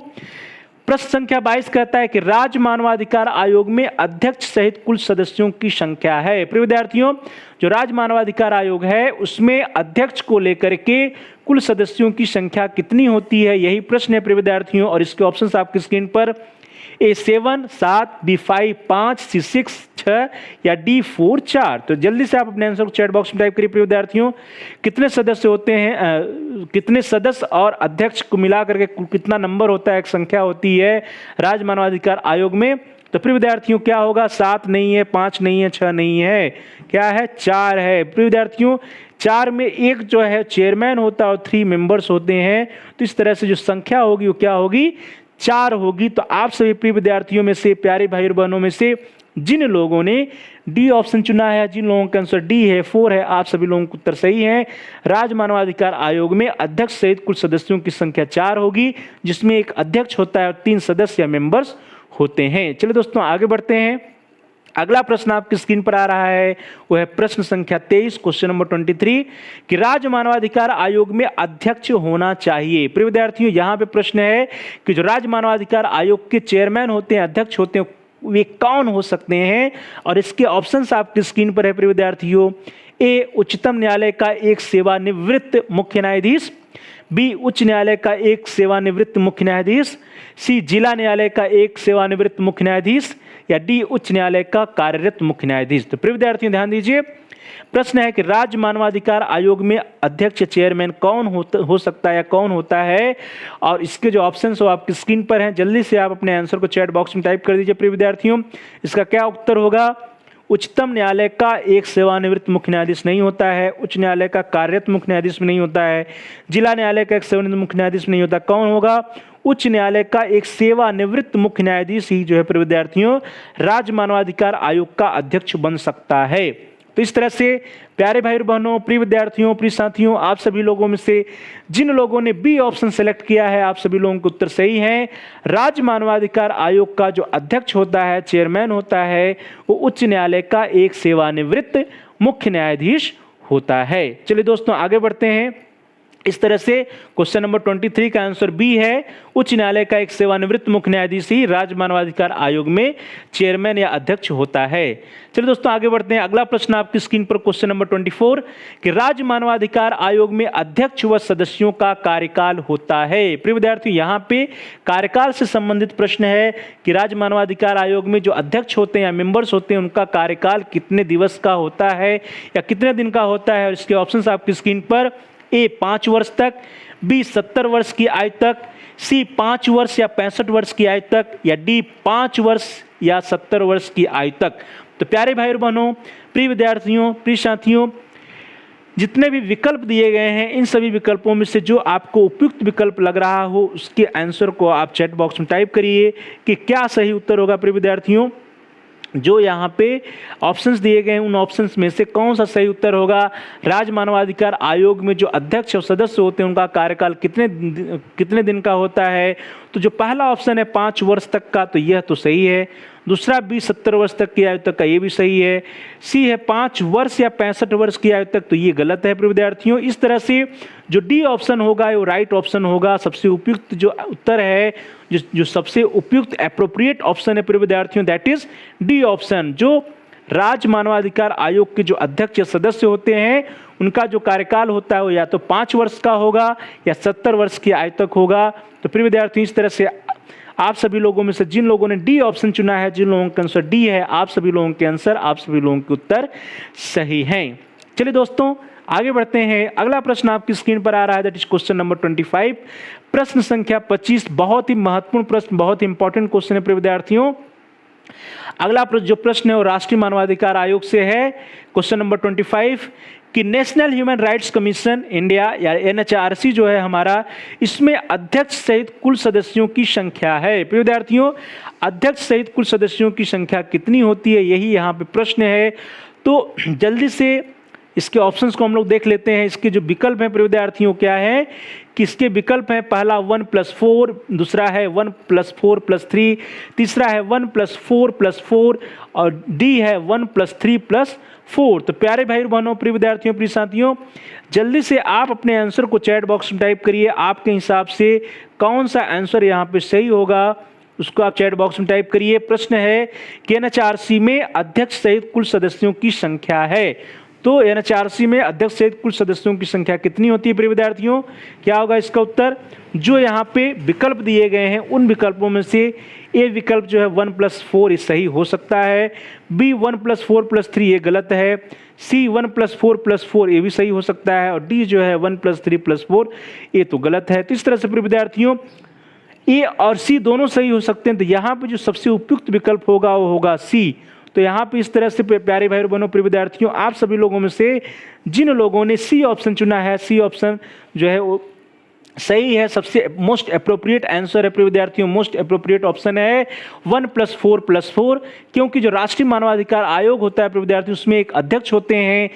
प्रश्न संख्या 22 कहता है कि राज्य मानवाधिकार आयोग में अध्यक्ष सहित कुल सदस्यों की संख्या है। प्रिय विद्यार्थियों, जो राज्य मानवाधिकार आयोग है उसमें अध्यक्ष को लेकर के कुल सदस्यों की संख्या कितनी होती है, यही प्रश्न है प्रिय विद्यार्थियों। और इसके ऑप्शंस आपकी स्क्रीन पर। ए 7, 7, बी 5, 5, सी 6, 6 या डी 4, 4। तो जल्दी से आप अपने आंसर को चैट बॉक्स में टाइप करिए प्रिय विद्यार्थियों। कितने सदस्य होते हैं, कितने सदस्य और अध्यक्ष को मिला करके कितना नंबर होता है, एक संख्या होती है राज्य मानवाधिकार आयोग में? तो प्रिय विद्यार्थियों क्या होगा? 7 नहीं है, 5 नहीं है, 6 नहीं है, क्या है? 4 है। प्रिय विद्यार्थियों, 4 में एक जो है चेयरमैन होता है और 3 मेंबर्स होते हैं। तो इस तरह से जो संख्या होगी वो क्या होगी? 4 होगी। तो आप सभी प्रिय विद्यार्थियों में से, प्यारे भाई और बहनों में से जिन लोगों ने डी ऑप्शन चुना है, जिन लोगों का आंसर डी है, 4 है, आप सभी लोगों का उत्तर सही है। राज्य मानवाधिकार आयोग में अध्यक्ष सहित कुल सदस्यों की संख्या 4 होगी, जिसमें एक अध्यक्ष होता है और 3 सदस्य या मेंबर्स होते हैं। चलिए दोस्तों आगे बढ़ते हैं। अगला प्रश्न आपकी स्क्रीन पर आ रहा है, वो है प्रश्न संख्या 23 क्वेश्चन नंबर 23 कि राज्य मानवाधिकार आयोग में अध्यक्ष होना चाहिए। प्रिय विद्यार्थियों, यहाँ पे प्रश्न है कि जो राज्य मानवाधिकार आयोग के चेयरमैन होते हैं, अध्यक्ष होते हैं, वे कौन हो सकते हैं? और इसके ऑप्शंस आपकी स्क्रीन पर है प्रिय विद्यार्थियों। ए उच्चतम न्यायालय का एक सेवानिवृत्त मुख्य न्यायाधीश, बी उच्च न्यायालय का एक सेवानिवृत्त मुख्य न्यायाधीश, सी जिला न्यायालय का एक सेवानिवृत्त मुख्य न्यायाधीश या डी उच्च न्यायालय का कार्यरत मुख्य न्यायाधीश। तो प्रिय विद्यार्थियों ध्यान दीजिए, प्रश्न है कि राज्य मानवाधिकार आयोग में अध्यक्ष चेयरमैन कौन हो सकता है या कौन होता है? और इसके जो ऑप्शंस हो आपकी स्क्रीन पर हैं, जल्दी से आप अपने आंसर को चैट बॉक्स में टाइप कर दीजिए प्रिय विद्यार्थियों। इसका क्या उत्तर होगा? उच्चतम न्यायालय का एक सेवानिवृत्त मुख्य न्यायाधीश नहीं होता है, उच्च न्यायालय का कार्यरत मुख्य न्यायाधीश नहीं होता है, जिला न्यायालय का एक सेवानिवृत्त मुख्य न्यायाधीश नहीं होता। कौन होगा? उच्च न्यायालय का एक सेवानिवृत्त मुख्य न्यायाधीश ही जो है प्रिय विद्यार्थियों राज्य मानवाधिकार आयोग का अध्यक्ष बन सकता है। तो इस तरह से प्यारे भाई बहनों, प्रिय विद्यार्थियों, प्रिय साथियों, आप सभी लोगों में से जिन लोगों ने बी ऑप्शन सेलेक्ट किया है, आप सभी लोगों के उत्तर सही हैं। राज्य मानवाधिकार आयोग का जो अध्यक्ष होता है, चेयरमैन होता है, वो उच्च न्यायालय का एक सेवानिवृत्त मुख्य न्यायाधीश होता है। चलिए दोस्तों आगे बढ़ते हैं। इस तरह से क्वेश्चन नंबर 23 का आंसर बी है। उच्च न्यायालय का एक सेवानिवृत्त मुख्य न्यायाधीश ही राज्य मानवाधिकार आयोग में चेयरमैन या अध्यक्ष होता है। चलिए दोस्तों आगे बढ़ते हैं। अगला प्रश्न आपकी स्क्रीन पर क्वेश्चन नंबर 24 कि राज्य मानवाधिकार आयोग में अध्यक्ष व सदस्यों का कार्यकाल होता है। प्रिय विद्यार्थियों, यहाँ पे कार्यकाल से संबंधित प्रश्न है कि राज्य मानवाधिकार आयोग में जो अध्यक्ष होते हैं या मेंबर्स होते हैं, उनका कार्यकाल कितने दिवस का होता है या कितने दिन का होता है। और इसके ऑप्शन आपकी स्क्रीन पर ए 5 वर्ष तक, बी 70 वर्ष की आयु तक, सी 5 वर्ष या 65 वर्ष की आयु तक, या डी 5 वर्ष या 70 वर्ष की आयु तक। तो प्यारे भाई और बहनों, प्रिय विद्यार्थियों, प्रिय साथियों, जितने भी विकल्प दिए गए हैं, इन सभी विकल्पों में से जो आपको उपयुक्त विकल्प लग रहा हो, उसके आंसर को आप चैट बॉक्स में टाइप करिए कि क्या सही उत्तर होगा। प्रिय विद्यार्थियों, जो यहाँ पे ऑप्शंस दिए गए हैं, उन ऑप्शंस में से कौन सा सही उत्तर होगा। राज्य मानवाधिकार आयोग में जो अध्यक्ष और सदस्य होते हैं, उनका कार्यकाल कितने दिन का होता है। तो जो पहला ऑप्शन है 5 वर्ष तक का, तो यह तो सही है। दूसरा बी 70 वर्ष तक की आयु तक का, ये भी सही है। सी है 5 वर्ष या 65 वर्ष की आयु तक, तो ये गलत है। प्रिय विद्यार्थियों, इस तरह से जो डी ऑप्शन होगा वो राइट ऑप्शन होगा। सबसे उपयुक्त जो उत्तर है, जो सबसे उपयुक्त एप्रोप्रिएट ऑप्शन है प्रिय विद्यार्थियों, दैट इज डी ऑप्शन। जो राज्य मानवाधिकार आयोग के जो अध्यक्ष या सदस्य होते हैं, उनका जो कार्यकाल होता है वो या तो 5 वर्ष का होगा या 70 वर्ष की आयु तक होगा। तो प्रिय विद्यार्थियों, इस तरह से आप सभी लोगों में से जिन लोगों ने डी ऑप्शन चुना है, जिन लोगों का आंसर डी है, आप सभी लोगों के आंसर, आप सभी लोगों के उत्तर सही हैं। चलिए दोस्तों आगे बढ़ते हैं। अगला प्रश्न आपकी स्क्रीन पर आ रहा है, दैट इज क्वेश्चन नंबर 25, प्रश्न संख्या 25। बहुत ही महत्वपूर्ण प्रश्न, बहुत ही इंपॉर्टेंट क्वेश्चन है प्रिय विद्यार्थियों। अगला जो प्रश्न है वो राष्ट्रीय मानवाधिकार आयोग से है। क्वेश्चन नंबर 25 कि national human rights commission India या NHRC जो है हमारा, इसमें अध्यक्ष सहित कुल सदस्यों की संख्या है। प्रिय विद्यार्थियों, अध्यक्ष सहित कुल सदस्यों की संख्या कितनी होती है, यही यहाँ पे प्रश्न है। तो जल्दी से इसके ऑप्शंस को हम लोग देख लेते हैं। इसके जो विकल्प हैं प्रिय विद्यार्थियों क्या है कि इसके विकल्प हैं, पहला 1 + 4, दूसरा है 1 + 4 + 3, तीसरा है 1 + 4 + 4 और डी है 1 + 3 + 4। तो प्यारे भाई बहनों, प्रिय विद्यार्थियों, प्रिय साथियों, जल्दी से आप अपने आंसर को चैट बॉक्स में टाइप करिए। आपके हिसाब से कौन सा आंसर यहाँ पे सही होगा, उसको आप चैट बॉक्स में टाइप करिए। प्रश्न है कि NHRC में अध्यक्ष सहित कुल सदस्यों की संख्या है। तो NHRC में अध्यक्ष सहित कुल सदस्यों की संख्या कितनी होती है प्रिय विद्यार्थियों? क्या होगा इसका उत्तर? जो यहाँ पे विकल्प दिए गए हैं, उन विकल्पों में से ए विकल्प जो है 1 + 4 ये सही हो सकता है, बी 1 + 4 + 3 ये गलत है, सी 1 + 4 + 4 ये भी सही हो सकता है, और डी जो है 1 + 3 + 4 ये तो गलत है। तो इस तरह से प्रिय विद्यार्थियों ए और सी दोनों सही हो सकते हैं। तो यहाँ पे जो सबसे उपयुक्त विकल्प होगा वो होगा सी। तो यहाँ पे इस तरह से प्यारे भाई बहनों, प्रिय विद्यार्थियों, आप सभी लोगों में से जिन लोगों ने सी ऑप्शन चुना है, सी ऑप्शन जो है वो सही है, सबसे मोस्ट अप्रोप्रिएट आंसर है प्रिय विद्यार्थियों। मोस्ट अप्रोप्रिएट ऑप्शन है 1 + 4 + 4, क्योंकि जो राष्ट्रीय मानवाधिकार आयोग होता है प्रिय विद्यार्थियों, उसमें एक अध्यक्ष होते हैं,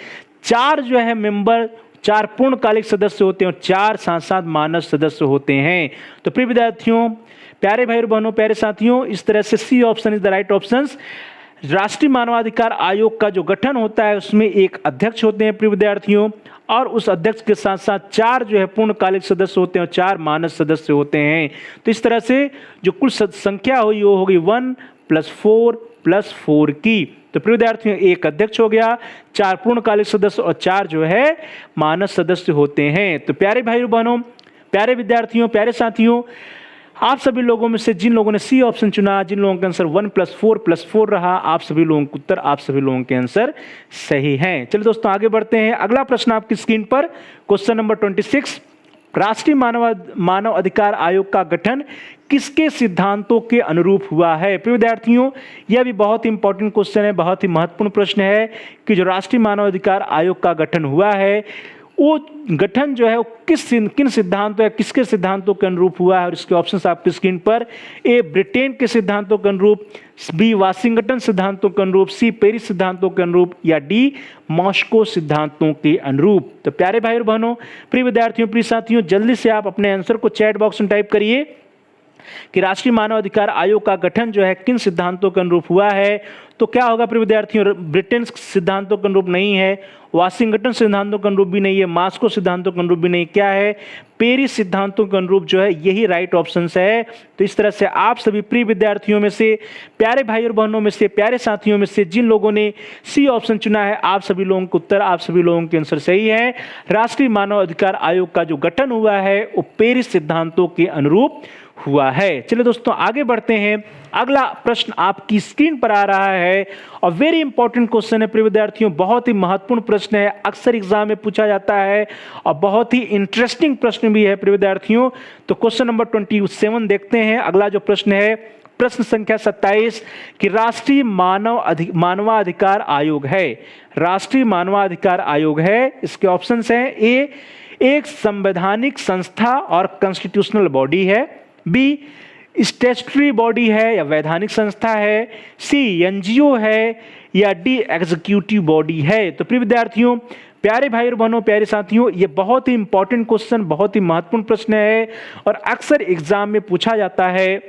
4 जो है मेंबर, 4 पूर्णकालिक सदस्य होते हैं और 4 साथ मानद सदस्य होते हैं। तो प्रिय विद्यार्थियों, प्यारे भाई बहनों, प्यारे साथियों, इस तरह से C option is the right option. राष्ट्रीय मानवाधिकार आयोग का जो गठन होता है, उसमें एक अध्यक्ष होते हैं प्रिय विद्यार्थियों, और उस अध्यक्ष के साथ साथ 4 जो है पूर्णकालिक सदस्य होते हैं और 4 मानद सदस्य होते हैं। तो इस तरह से जो कुल संख्या हुई वो होगी 1 + 4 + 4 की। तो प्रिय विद्यार्थियों, एक अध्यक्ष हो गया, 4 पूर्णकालिक सदस्य और 4 जो है मानद सदस्य होते हैं। तो प्यारे भाई बहनों, प्यारे विद्यार्थियों, प्यारे साथियों, आप सभी लोगों में से जिन लोगों ने सी ऑप्शन चुना, जिन लोगों का आंसर 1 + 4 + 4 रहा, आप सभी लोगों के उत्तर, आप सभी लोगों के आंसर सही हैं। चलिए दोस्तों आगे बढ़ते हैं। अगला प्रश्न आपकी स्क्रीन पर, क्वेश्चन नंबर 26, राष्ट्रीय मानव अधिकार आयोग का गठन किसके सिद्धांतों के अनुरूप हुआ है? प्रिय विद्यार्थियों, यह भी बहुत इंपॉर्टेंट क्वेश्चन है, बहुत ही महत्वपूर्ण प्रश्न है कि जो राष्ट्रीय मानव अधिकार आयोग का गठन हुआ है, वो गठन जो है वो किन सिद्धांतों या किसके सिद्धांतों के अनुरूप हुआ है, और इसके ऑप्शंस आपकी स्क्रीन पर। ए ब्रिटेन के सिद्धांतों के अनुरूप, बी वाशिंगटन सिद्धांतों के अनुरूप, सी पेरिस सिद्धांतों के अनुरूप, या डी मॉस्को सिद्धांतों के अनुरूप। तो प्यारे भाई और बहनों, प्रिय विद्यार्थियों, प्रिय साथियों, जल्दी से आप अपने आंसर को चैट बॉक्स में टाइप करिए कि राष्ट्रीय मानव अधिकार आयोग का गठन जो है किन सिद्धांतों के अनुरूप हुआ है। तो क्या होगा प्रिय विद्यार्थियों, ब्रिटेन सिद्धांतों के अनुरूप नहीं है, वाशिंगटन सिद्धांतों के अनुरूप भी नहीं है, मॉस्को सिद्धांतों के अनुरूप भी नहीं, क्या है, पेरिस सिद्धांतों के अनुरूप जो है यही राइट ऑप्शन है। तो इस तरह से आप सभी प्रिय विद्यार्थियों में से, प्यारे भाई और बहनों में से, प्यारे साथियों में से जिन लोगों ने सी ऑप्शन चुना है, आप सभी लोगों का उत्तर, आप सभी लोगों के आंसर सही है। राष्ट्रीय मानव अधिकार आयोग का जो गठन हुआ है वो पेरिस सिद्धांतों के अनुरूप हुआ है। चलिए दोस्तों आगे बढ़ते हैं। अगला प्रश्न आपकी स्क्रीन पर आ रहा है और वेरी इंपॉर्टेंट क्वेश्चन है प्रिय विद्यार्थियों, बहुत ही महत्वपूर्ण प्रश्न है, अक्सर एग्जाम में पूछा जाता है और बहुत ही इंटरेस्टिंग प्रश्न भी है प्रिय विद्यार्थियों। तो क्वेश्चन नंबर 27 देखते हैं। अगला जो प्रश्न है, प्रश्न संख्या 27 कि राष्ट्रीय मानवाधिकार आयोग है, राष्ट्रीय मानवाधिकार आयोग है, इसके ऑप्शंस हैं। ए एक संवैधानिक संस्था और कॉन्स्टिट्यूशनल बॉडी है, बी स्टैट्यूटरी बॉडी है या वैधानिक संस्था है, सी एनजीओ है, या डी एग्जीक्यूटिव बॉडी है। तो प्रिय विद्यार्थियों, प्यारे भाई और बहनों, प्यारे साथियों, ये बहुत ही इंपॉर्टेंट क्वेश्चन, बहुत ही महत्वपूर्ण प्रश्न है और अक्सर एग्जाम में पूछा जाता है।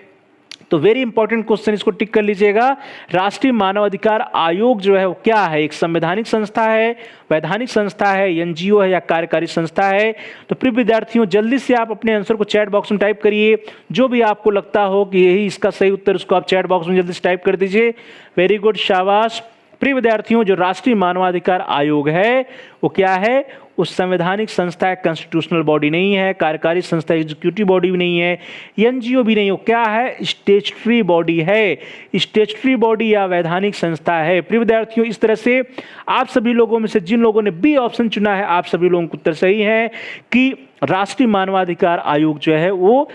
तो वेरी इंपॉर्टेंट क्वेश्चन, इसको टिक कर लीजिएगा। राष्ट्रीय मानवाधिकार आयोग जो है वो क्या है, एक संवैधानिक संस्था है, वैधानिक संस्था है, एनजीओ है या कार्यकारी संस्था है। तो प्रिय विद्यार्थियों, जल्दी से आप अपने आंसर को चैट बॉक्स में टाइप करिए। जो भी आपको लगता हो कि यही इसका सही उत्तर, उसको आप चैट बॉक्स में जल्दी से टाइप कर दीजिए। वेरी गुड, शाबाश। प्रिय विद्यार्थियों, जो राष्ट्रीय मानवाधिकार आयोग है वो क्या है, उस संवैधानिक संस्था है, कॉन्स्टिट्यूशनल बॉडी नहीं है, कार्यकारी संस्था, एग्जीक्यूटिव बॉडी भी नहीं है, एनजीओ भी नहीं हो, क्या है, स्टैट्यूटरी बॉडी है, स्टैट्यूटरी बॉडी या वैधानिक संस्था है। प्रिय विद्यार्थियों, इस तरह से आप सभी लोगों में से जिन लोगों ने बी ऑप्शन चुना है, आप सभी लोगों को उत्तर सही है कि राष्ट्रीय मानवाधिकार आयोग जो है वो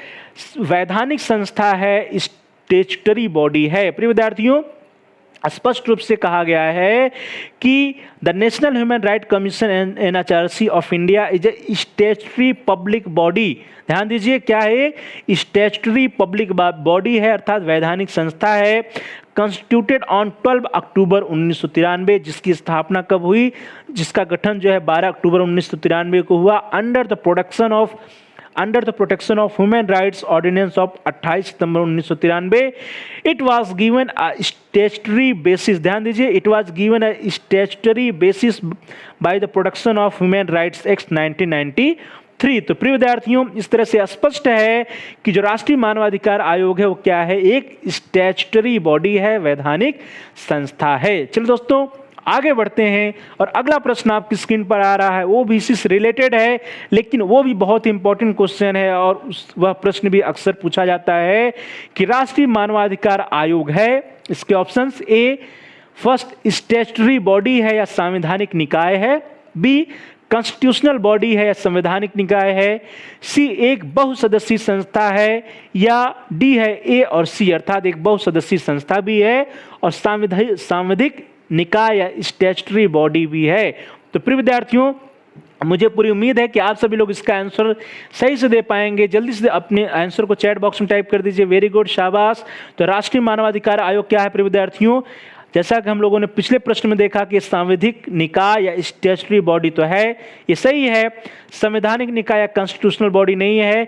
वैधानिक संस्था है, स्टैट्यूटरी बॉडी है। प्रिय विद्यार्थियों, स्पष्ट रूप से कहा गया है कि the national human right commission NHRC of India is a statutory public body. ध्यान दीजिए, क्या है, स्टैट्यूटरी पब्लिक बॉडी है, अर्थात वैधानिक संस्था है। कॉन्स्टिट्यूटेड ऑन 12 अक्टूबर 1993, जिसकी स्थापना कब हुई, जिसका गठन जो है 12 अक्टूबर 1993 को हुआ, under the protection of human rights ordinance of 28 सितंबर 1993। It was given a statutory basis, ध्यान दीजिए, it was given a statutory basis by the protection of human rights act 1993। तो प्रिय विद्यार्थियों, इस तरह से स्पष्ट है कि जो राष्ट्रीय मानवाधिकार आयोग है वो क्या है, एक स्टैट्यूटरी बॉडी है, वैधानिक संस्था है। चलिए दोस्तों आगे बढ़ते हैं और अगला प्रश्न आपकी स्क्रीन पर आ रहा है, वो भी इसी से रिलेटेड है, लेकिन वो भी बहुत इंपॉर्टेंट क्वेश्चन है और वह प्रश्न भी अक्सर पूछा जाता है कि राष्ट्रीय मानवाधिकार आयोग है, इसके ऑप्शंस, ए फर्स्ट स्टैट्यूटरी बॉडी है या संवैधानिक निकाय है, बी कॉन्स्टिट्यूशनल बॉडी है या संवैधानिक निकाय है, सी एक बहुसदस्यीय संस्था है, या डी है ए और सी, अर्थात एक बहुसदस्यीय संस्था भी है और सांविधिक निकाय या स्टैट्यूटरी बॉडी भी है। तो प्रिय विद्यार्थियों, मुझे पूरी उम्मीद है कि आप सभी लोग इसका आंसर सही से दे पाएंगे। जल्दी से अपने आंसर को चैट बॉक्स में टाइप कर दीजिए। वेरी गुड, शाबाश। तो राष्ट्रीय मानवाधिकार आयोग क्या है प्रिय विद्यार्थियों, जैसा कि हम लोगों ने पिछले प्रश्न में देखा कि सांविधिक निकाय या स्टैट्यूटरी बॉडी तो है, ये सही है। संवैधानिक निकाय या कॉन्स्टिट्यूशनल बॉडी नहीं है।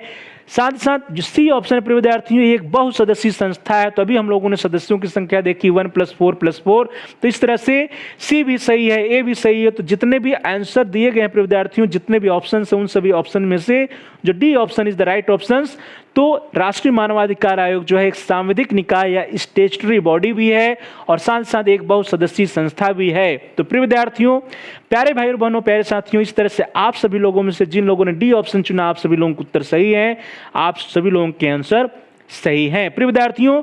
साथ ही साथ जो सी ऑप्शन है प्रिय विद्यार्थियों, एक बहुसदस्यीय संस्था है, तो अभी हम लोगों ने सदस्यों की संख्या देखी 1 + 4 + 4, तो इस तरह से सी भी सही है, ए भी सही है। तो जितने भी आंसर दिए गए हैं प्रिय विद्यार्थियों, जितने भी ऑप्शन हैं, उन सभी ऑप्शन में से जो D option is the right option. तो राष्ट्रीय मानवाधिकार आयोग जो है एक सांविधिक निकाय या स्टैट्यूटरी बॉडी भी है और साथ साथ एक बहुसदस्यीय संस्था भी है। तो प्रिय विद्यार्थियों, प्यारे भाई और बहनों, प्यारे साथियों, इस तरह से आप सभी लोगों में से जिन लोगों ने डी ऑप्शन चुना, आप सभी लोगों का उत्तर सही है, आप सभी लोगों के आंसर सही हैं। प्रिय विद्यार्थियों,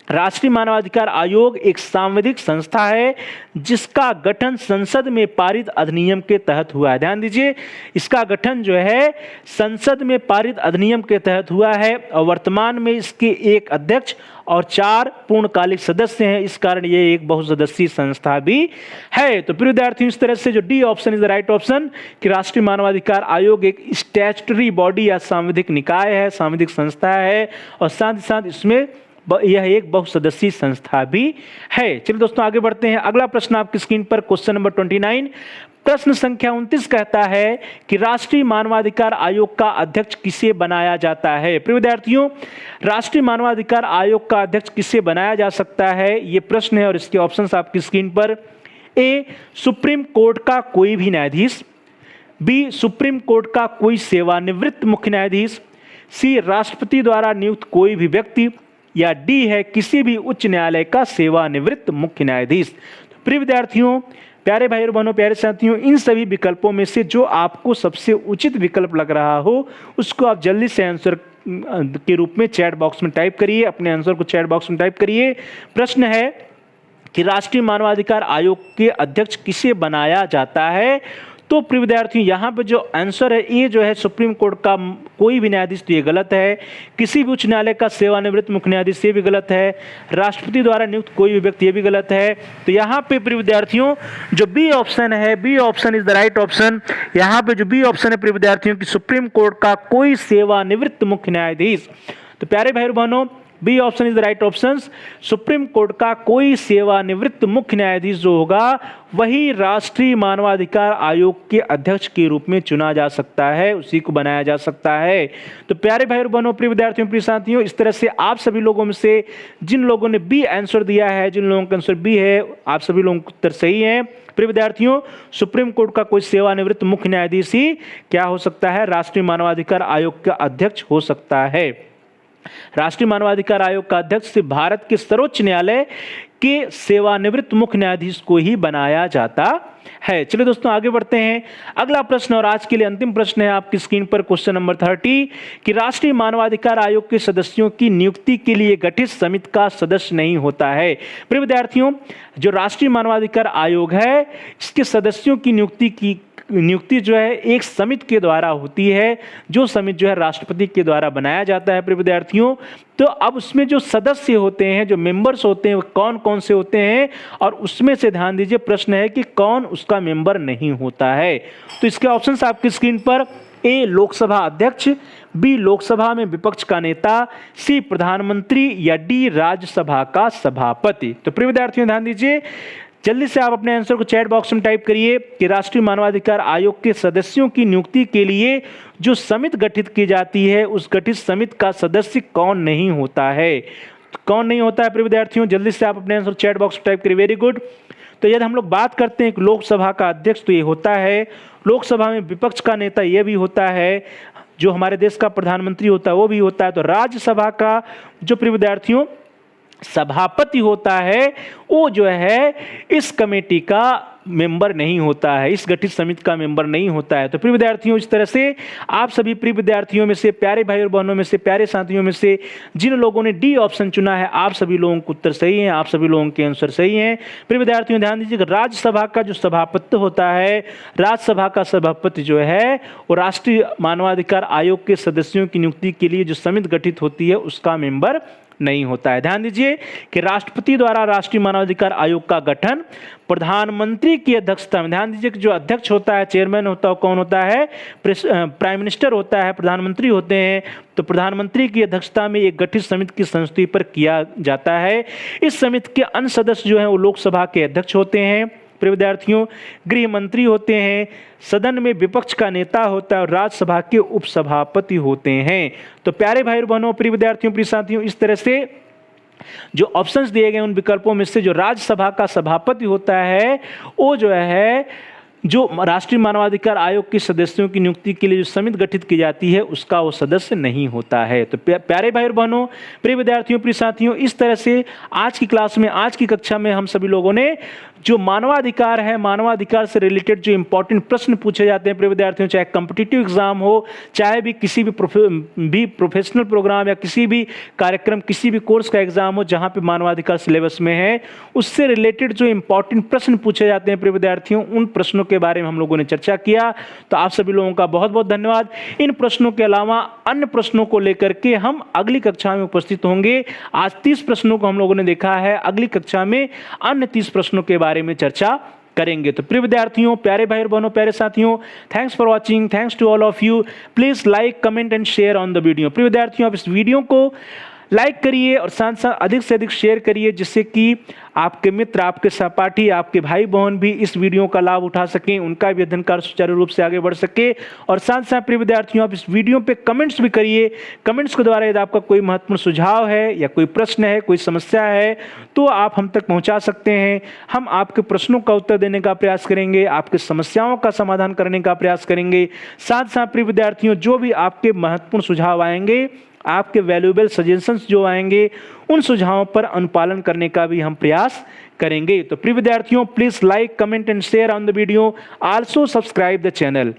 राष्ट्रीय मानवाधिकार आयोग एक सांविधिक संस्था है जिसका गठन संसद में पारित अधिनियम के तहत हुआ है। ध्यान दीजिए, इसका गठन जो है संसद में पारित अधिनियम के तहत हुआ है और वर्तमान में इसके एक अध्यक्ष और 4 पूर्णकालिक सदस्य हैं। इस कारण ये एक बहुसदस्यीय संस्था भी है। तो प्रिय विद्यार्थियों, इस तरह से जो D option is the right option कि राष्ट्रीय मानवाधिकार आयोग एक स्टैट्यूटरी बॉडी या सांविधिक निकाय है, सांविधिक संस्था है और साथ ही साथ इसमें यह एक बहुसदस्यीय संस्था भी है। चलिए दोस्तों आगे बढ़ते हैं। अगला प्रश्न आपकी स्क्रीन पर क्वेश्चन नंबर 29 प्रश्न संख्या 29 कहता है कि राष्ट्रीय मानवाधिकार आयोग का अध्यक्ष किसे बनाया जाता है। प्रिय विद्यार्थियों, राष्ट्रीय मानवाधिकार आयोग का अध्यक्ष किसे बनाया जा सकता है, ये प्रश्न है और इसके ऑप्शंस आपकी स्क्रीन पर। ए, सुप्रीम कोर्ट का कोई भी न्यायाधीश। बी, सुप्रीम कोर्ट का कोई सेवानिवृत्त मुख्य न्यायाधीश। सी, राष्ट्रपति द्वारा नियुक्त कोई भी व्यक्ति। या डी है किसी भी उच्च न्यायालय का सेवानिवृत्त मुख्य न्यायाधीश। तो प्रिय विद्यार्थियों, प्यारे भाई और बहनों, प्यारे साथियों, इन सभी विकल्पों में से जो आपको सबसे उचित विकल्प लग रहा हो उसको आप जल्दी से आंसर के रूप में चैट बॉक्स में टाइप करिए। अपने आंसर को चैट बॉक्स में टाइप करिए। प्रश्न है कि राष्ट्रीय मानवाधिकार आयोग के अध्यक्ष किसे बनाया जाता है। तो प्रिय विद्यार्थियों, यहाँ पे जो आंसर है ये जो है सुप्रीम कोर्ट का कोई भी न्यायाधीश, तो ये गलत है। किसी भी उच्च न्यायालय का सेवानिवृत्त मुख्य न्यायाधीश, ये भी गलत है। राष्ट्रपति द्वारा नियुक्त कोई भी व्यक्ति, ये भी गलत है। तो यहाँ पे प्रिय विद्यार्थियों जो बी ऑप्शन है, B option is the right option. यहाँ पे जो बी ऑप्शन है प्रिय विद्यार्थियों की सुप्रीम कोर्ट का कोई सेवानिवृत्त मुख्य न्यायाधीश। तो प्यारे भाई और बहनों, B option is the right option. Supreme court का कोई सेवानिवृत्त मुख्य न्यायाधीश जो होगा वही राष्ट्रीय मानवाधिकार आयोग के अध्यक्ष के रूप में चुना जा सकता है, उसी को बनाया जा सकता है। तो प्यारे भाई और बहनों, प्रिय विद्यार्थियों, प्रिय साथियों, इस तरह से आप सभी लोगों में से जिन लोगों ने बी आंसर दिया है, जिन लोगों का आंसर बी है, आप सभी लोगों का उत्तर सही है। प्रिय विद्यार्थियों, सुप्रीम कोर्ट का कोई सेवानिवृत्त मुख्य न्यायाधीश ही क्या हो सकता है, राष्ट्रीय मानवाधिकार आयोग का अध्यक्ष हो सकता है। राष्ट्रीय मानवाधिकार आयोग का अध्यक्ष सिर्फ भारत के सर्वोच्च न्यायालय के सेवानिवृत्त मुख्य न्यायाधीश को ही बनाया जाता है। चलिए दोस्तों आगे बढ़ते हैं। अगला प्रश्न और आज के लिए अंतिम प्रश्न है आपकी स्क्रीन पर क्वेश्चन नंबर 30 कि राष्ट्रीय मानवाधिकार आयोग के सदस्यों की नियुक्ति के लिए गठित समिति का सदस्य नहीं होता है। प्रिय विद्यार्थियों, जो राष्ट्रीय मानवाधिकार आयोग है इसके सदस्यों की नियुक्ति जो है एक समिति के द्वारा होती है, जो समिति जो है राष्ट्रपति के द्वारा बनाया जाता है। प्रिय विद्यार्थियों, तो अब उसमें जो सदस्य होते हैं, जो मेंबर्स होते हैं, वो कौन कौन से होते हैं और उसमें से ध्यान दीजिए प्रश्न है कि कौन उसका मेंबर नहीं होता है। तो इसके ऑप्शंस आपकी स्क्रीन पर। ए, लोकसभा अध्यक्ष। बी, लोकसभा में विपक्ष का नेता। सी, प्रधानमंत्री। या डी, राज्यसभा का सभापति। तो प्रिय विद्यार्थियों ध्यान दीजिए, जल्दी से आप अपने आंसर को चैट बॉक्स में टाइप करिए कि राष्ट्रीय मानवाधिकार आयोग के सदस्यों की नियुक्ति के लिए जो समिति गठित की जाती है उस गठित समिति का सदस्य कौन नहीं होता है। कौन नहीं होता है प्रिय विद्यार्थियों, जल्दी से आप अपने आंसर चैट बॉक्स में टाइप करिए। Very good. तो यदि हम लोग बात करते हैं कि लोकसभा का अध्यक्ष, तो ये होता है। लोकसभा में विपक्ष का नेता, ये भी होता है। जो हमारे देश का प्रधानमंत्री होता है वो भी होता है। तो राज्यसभा का जो प्रिय विद्यार्थियों सभापति होता है वो जो है इस कमेटी का मेंबर नहीं होता है, इस गठित समिति का मेंबर नहीं होता है। तो प्रिय विद्यार्थियों, इस तरह से आप सभी प्रिय विद्यार्थियों में से, प्यारे भाई और बहनों में से, प्यारे साथियों में से जिन लोगों ने डी ऑप्शन चुना है, आप सभी लोगों के उत्तर सही हैं, आप सभी लोगों के आंसर सही हैं। प्रिय विद्यार्थियों ध्यान दीजिए, राज्यसभा का जो सभापति होता है, राज्यसभा का सभापति जो है वो राष्ट्रीय मानवाधिकार आयोग के सदस्यों की नियुक्ति के लिए जो समिति गठित होती है उसका मेंबर नहीं होता है। ध्यान दीजिए कि राष्ट्रपति द्वारा राष्ट्रीय मानवाधिकार आयोग का गठन प्रधानमंत्री की अध्यक्षता में, ध्यान दीजिए कि जो अध्यक्ष होता है, चेयरमैन होता है, कौन होता है, प्राइम मिनिस्टर होता है, प्रधानमंत्री होते हैं। तो प्रधानमंत्री की अध्यक्षता में एक गठित समिति की संस्तुति पर किया जाता है। इस समिति के अन्य सदस्य जो हैं वो लोकसभा के अध्यक्ष होते हैं। प्रिय विद्यार्थियों, गृह मंत्री होते हैं, सदन में विपक्ष का नेता होता है और राज्यसभा के उपसभापति होते हैं। तो प्यारे भाई और बहनों, प्रिय विद्यार्थियों, प्रिय साथियों, इस तरह से जो ऑप्शंस दिए गए उन विकल्पों में से जो राज्यसभा का सभापति होता है वो जो है जो राष्ट्रीय मानवाधिकार आयोग के सदस्यों की नियुक्ति के लिए जो समिति गठित की जाती है उसका वो सदस्य नहीं होता है। तो प्यारे भाई और बहनों, प्रिय विद्यार्थियों, प्रिय साथियों, इस तरह से आज की क्लास में, आज की कक्षा में हम सभी लोगों ने जो मानवाधिकार है, मानवाधिकार से रिलेटेड जो इंपॉर्टेंट प्रश्न पूछे जाते हैं प्रिय विद्यार्थियों, चाहे कॉम्पिटिटिव एग्जाम हो, चाहे भी किसी भी प्रोफेशनल प्रोग्राम या किसी भी कार्यक्रम, किसी भी कोर्स का एग्जाम हो जहां पे मानवाधिकार सिलेबस में है, उससे रिलेटेड जो इंपॉर्टेंट प्रश्न पूछे जाते हैं प्रिय विद्यार्थियों, उन प्रश्नों के बारे में हम लोगों ने चर्चा किया। तो आप सभी लोगों का बहुत बहुत धन्यवाद। इन प्रश्नों के अलावा अन्य प्रश्नों को लेकर के हम अगली कक्षा में उपस्थित होंगे। आज 30 प्रश्नों को हम लोगों ने देखा है, अगली कक्षा में अन्य 30 प्रश्नों के बारे में चर्चा करेंगे। तो प्रिय विद्यार्थियों, प्यारे भाई और बहनों, प्यारे साथियों, thanks for watching, thanks to all of you. Please like, comment and share on the video. प्रिय विद्यार्थियों, आप इस वीडियो को लाइक करिए और साथ साथ अधिक से अधिक शेयर करिए, जिससे कि आपके मित्र, आपके सहपाठी, आपके भाई बहन भी इस वीडियो का लाभ उठा सकें, उनका भी अध्ययन कार्य सुचारू रूप से आगे बढ़ सके। और साथ साथ प्रिय विद्यार्थियों, आप इस वीडियो पे कमेंट्स भी करिए। कमेंट्स के द्वारा यदि आपका कोई महत्वपूर्ण सुझाव है या कोई प्रश्न है, कोई समस्या है, तो आप हम तक पहुंचा सकते हैं। हम आपके प्रश्नों का उत्तर देने का प्रयास करेंगे, आपकी समस्याओं का समाधान करने का प्रयास करेंगे। साथ साथ प्रिय विद्यार्थियों, जो भी आपके महत्वपूर्ण सुझाव आएंगे, आपके वैल्यूएबल सजेशंस जो आएंगे, उन सुझावों पर अनुपालन करने का भी हम प्रयास करेंगे। तो प्रिय विद्यार्थियों, please like, comment and share on the video. Also subscribe the channel.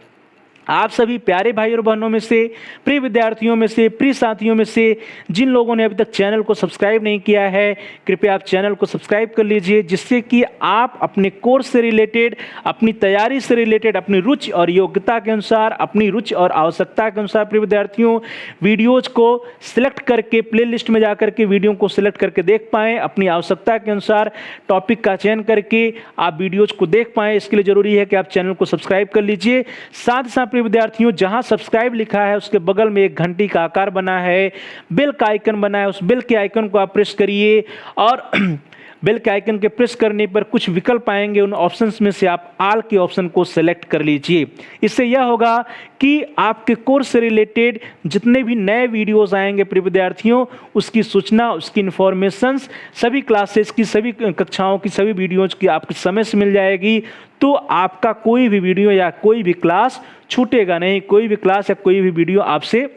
आप सभी प्यारे भाई और बहनों में से, प्रिय विद्यार्थियों में से, प्रिय साथियों में से जिन लोगों ने अभी तक चैनल को सब्सक्राइब नहीं किया है, कृपया आप चैनल को सब्सक्राइब कर लीजिए, जिससे कि आप अपने कोर्स से रिलेटेड, अपनी तैयारी से रिलेटेड, अपनी रुचि और योग्यता के अनुसार, अपनी रुचि और आवश्यकता के अनुसार प्रिय विद्यार्थियों, वीडियोज को सिलेक्ट करके प्ले लिस्ट में जाकर के वीडियो को सिलेक्ट करके देख पाएँ। अपनी आवश्यकता के अनुसार टॉपिक का चयन करके आप वीडियोज को देख पाएँ। इसके लिए जरूरी है कि आप चैनल को सब्सक्राइब कर लीजिए। साथ साथ प्रिय विद्यार्थियों, जहां सब्सक्राइब लिखा है उसके बगल में एक घंटी का आकार बना है, बेल का आइकन बना है, उस बेल के आइकन को आप प्रेस करिए और बेल के आइकन के प्रेस करने पर कुछ विकल्प आएंगे, उन ऑप्शंस में से आप ऑल के ऑप्शन को सेलेक्ट कर लीजिए। इससे यह होगा कि आपके कोर्स से रिलेटेड जितने भी नए वीडियोस आएंगे प्रिय विद्यार्थियों, उसकी सूचना, उसकी इंफॉर्मेशंस सभी क्लासेस की, सभी कक्षाओं की, सभी वीडियोज की आपको समय से मिल जाएगी। तो आपका कोई भी वीडियो या कोई भी क्लास छूटेगा नहीं, कोई भी क्लास या कोई भी वीडियो आपसे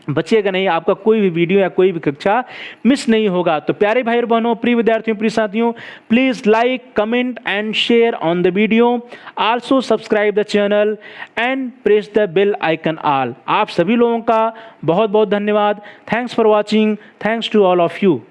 बचेगा नहीं, आपका कोई भी वीडियो या कोई भी कक्षा मिस नहीं होगा। तो प्यारे भाई और बहनों, प्रिय विद्यार्थियों, प्रिय साथियों, please like, comment and share on the video. Also subscribe the channel and press the bell icon all. आप सभी लोगों का बहुत बहुत धन्यवाद। Thanks for watching, thanks to all of you.